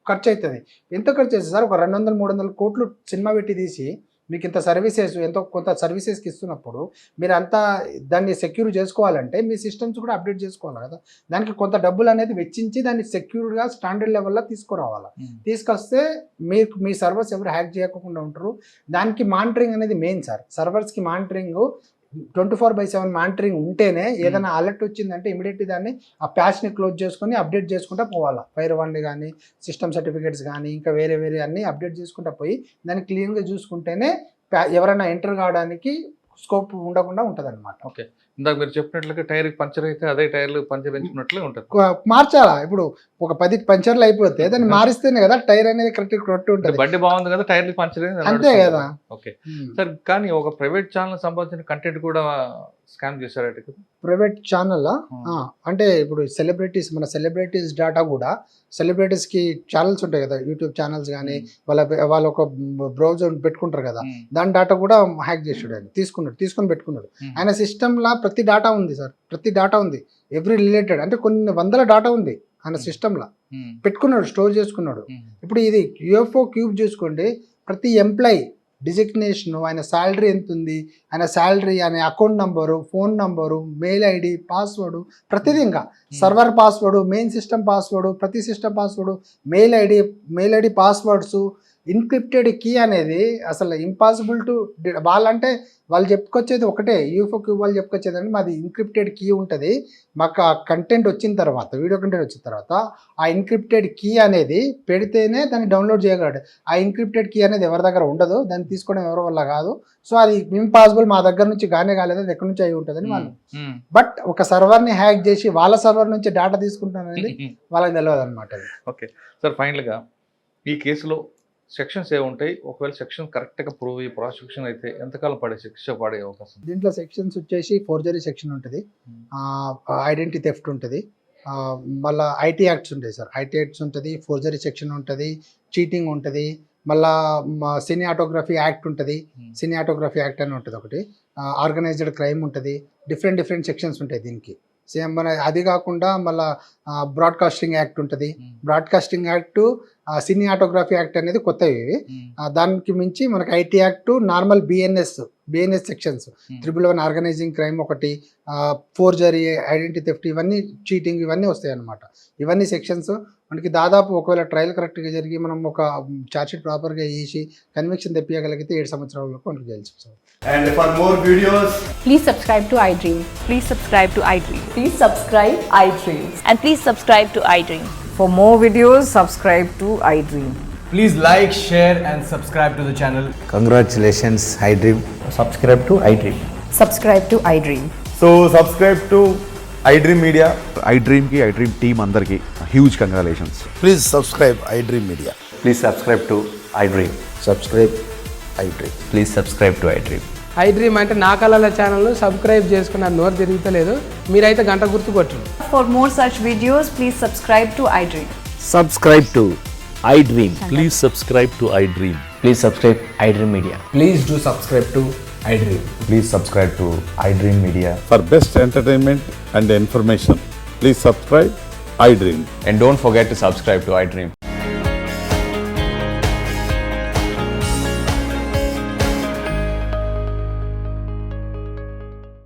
ఖర్చు అవుతుంది. ఎంత ఖర్చు అవుతుంది సార్? ఒక 200-300 కోట్లు సినిమా పెట్టి తీసి మీకు ఇంత సర్వీసెస్ కొంత సర్వీసెస్కి ఇస్తున్నప్పుడు మీరు అంతా దాన్ని సెక్యూర్ చేసుకోవాలంటే మీ సిస్టమ్స్ కూడా అప్డేట్ చేసుకోవాలి కదా. దానికి కొంత డబ్బులు అనేది వెచ్చించి దాన్ని సెక్యూర్గా స్టాండర్డ్ లెవెల్లో తీసుకురావాలి. తీసుకొస్తే మీ సర్వర్స్ ఎవరు హ్యాక్ చేయకుండా ఉంటారు. దానికి మానిటరింగ్ అనేది మెయిన్ సార్. సర్వర్స్కి మానిటరింగ్ 24/7 మానిటరింగ్ ఉంటేనే ఏదైనా అలర్ట్ వచ్చిందంటే ఇమీడియట్లీ దాన్ని ఆ ప్యాచ్ని క్లోజ్ చేసుకొని అప్డేట్ చేసుకుంటూ పోవాలా. ఫైర్ వాల్ని కానీ సిస్టమ్ సర్టిఫికేట్స్ కానీ ఇంకా వేరే అన్నీ అప్డేట్ చేసుకుంటూ పోయి దాన్ని క్లీన్గా చూసుకుంటేనే ఎవరైనా ఎంటర్ కావడానికి స్కోప్ ఉండకుండా ఉంటుంది అనమాట. ఓకే, ఇందాక మీరు చెప్పినట్లుగా టైర్ పంచర్ అయితే అదే టైర్లు పంచర్ ఎంచుకున్నట్లే ఉంటుంది. మార్చాలా. ఇప్పుడు ఒక 10 పంచర్లు అయిపోతే దాన్ని మారిస్తేనే కదా టైర్ అనేది కరెక్ట్ ఉంటుంది. బండి బాగుంది కదా, టైర్లు పంచర్ అంతే కదా. ఓకే సార్, కానీ ఒక ప్రైవేట్ ఛానల్ సంబంధించిన కంటెంట్ కూడా స్కామ్ చేశారట కదా. ప్రైవేట్ ఛానల్ అంటే ఇప్పుడు మన సెలబ్రిటీస్ డేటా కూడా సెలబ్రిటీస్కి ఛానల్స్ ఉంటాయి కదా, యూట్యూబ్ ఛానల్స్ కానీ వాళ్ళ ఒక బ్రౌజర్ పెట్టుకుంటారు కదా, దాని డేటా కూడా హ్యాక్ చేసాడు. ఆయన తీసుకొని పెట్టుకున్నాడు. ఆయన సిస్టమ్లో ప్రతి డేటా ఉంది సార్, ప్రతి డేటా ఉంది, ఎవ్రీ రిలేటెడ్, అంటే కొన్ని వందల డేటా ఉంది ఆయన సిస్టంలో పెట్టుకున్నాడు, స్టోర్ చేసుకున్నాడు. ఇప్పుడు ఇది యూఎఫ్ఓ క్యూబ్ చూసుకోండి, ప్రతి ఎంప్లాయీ డిజిగ్నేషను, ఆయన శాలరీ ఎంత ఉంది, ఆయన account number, phone number, mail ID, password, ప్రతిదీ, ఇంకా server password, main system password, ప్రతి system password, mail ID passwords, encrypted key అనేది అసలు ఇంపాసిబుల్ టు వాళ్ళు చెప్పుకొచ్చేది ఒకటే. యూఎఫ్ఓ క్యూబ్ వాళ్ళు చెప్పుకొచ్చేది అంటే మాది ఇన్క్రిప్టెడ్ కీ ఉంటుంది, మాకు ఆ కంటెంట్ వచ్చిన తర్వాత, వీడియో కంటెంట్ వచ్చిన తర్వాత ఆ ఇన్క్రిప్టెడ్ కీ అనేది పెడితేనే దాన్ని డౌన్లోడ్ చేయగలడు. ఆ ఇన్క్రిప్టెడ్ కీ అనేది ఎవరి దగ్గర ఉండదు, దాన్ని తీసుకోవడం ఎవరి వల్ల కాదు. సో అది ఇంపాసిబుల్, మా దగ్గర నుంచి కాలేదు, అది ఎక్కడి నుంచి అయి ఉంటుందని వాళ్ళు. బట్ ఒక సర్వర్ని హ్యాక్ చేసి వాళ్ళ సర్వర్ నుంచి డేటా తీసుకుంటాం అనేది వాళ్ళకి తెలియదు అనమాట. ఓకే సార్, ఫైనల్గా ఈ కేసులో సెక్షన్స్ ఏముంటాయి? ఒకవేళ సెక్షన్ కరెక్ట్గా ప్రూవ్ అయ్యి ప్రాసిక్యూషన్ అయితే ఎంతకాలం శిక్ష పడే అవకాశం? దీంట్లో సెక్షన్స్ వచ్చేసి ఫోర్జరీ సెక్షన్ ఉంటుంది, ఐడెంటిటీ థెఫ్ట్ ఉంటుంది, మళ్ళీ ఐటీ యాక్ట్స్ ఉంటాయి సార్. ఐటీ యాక్ట్స్ ఉంటుంది, ఫోర్జరీ సెక్షన్ ఉంటుంది, చీటింగ్ ఉంటుంది, మళ్ళా సినిమాటోగ్రఫీ యాక్ట్ ఉంటుంది, సినిమాటోగ్రఫీ యాక్ట్ అని ఉంటుంది ఒకటి, ఆర్గనైజ్డ్ క్రైమ్ ఉంటుంది, డిఫరెంట్ సెక్షన్స్ ఉంటాయి దీనికి. సేమ్ అది కాకుండా మళ్ళీ బ్రాడ్కాస్టింగ్ యాక్ట్ ఉంటుంది. బ్రాడ్కాస్టింగ్ యాక్ట్, సినిమాటోగ్రఫీ యాక్ట్ అనేది కొత్తవి ఇవి. దానికి మించి మనకి IT act, normal BNS sections 311 organising crime ఒకటి, ఫోర్జరీ, ఐడెంటిటీ థెఫ్ట్, ఇవన్నీ చీటింగ్, ఇవన్నీ వస్తాయి అన్నమాట. ఇవన్నీ సెక్షన్స్ మనకి దాదాపు ఒకవేళ ట్రయల్ కరెక్ట్గా జరిగి మనం ఒక ఛార్జ్షీట్ ప్రాపర్గా వేసి కన్విక్షన్ తెప్పియగలిగితే 7 సంవత్సరాల వరకు మనకి జైలు శిక్ష. And for more videos, Please subscribe to iDream. Please subscribe to iDream. Please subscribe iDream. And please subscribe to iDream. For more videos, subscribe to iDream. please like, share and subscribe to the channel. Congratulations, iDream. subscribe to iDream. Subscribe to iDream. So subscribe to iDream Media. iDream ki iDream team అందరికి huge congratulations. Please subscribe iDream Media. Please subscribe to iDream. Subscribe iDream. Please subscribe to iDream. iDream అంటే నా కళల channel subscribe చేసుకున్న నోరు తిరుగుతలేదు, మీరైతే గంట గుర్తు కొట్టండి. For more such videos, please subscribe to iDream. Subscribe to iDream. Please subscribe to iDream. Please subscribe iDream Media. Please do subscribe to iDream. Please subscribe to iDream Media. For best entertainment and information, please subscribe iDream. And don't forget to subscribe to iDream.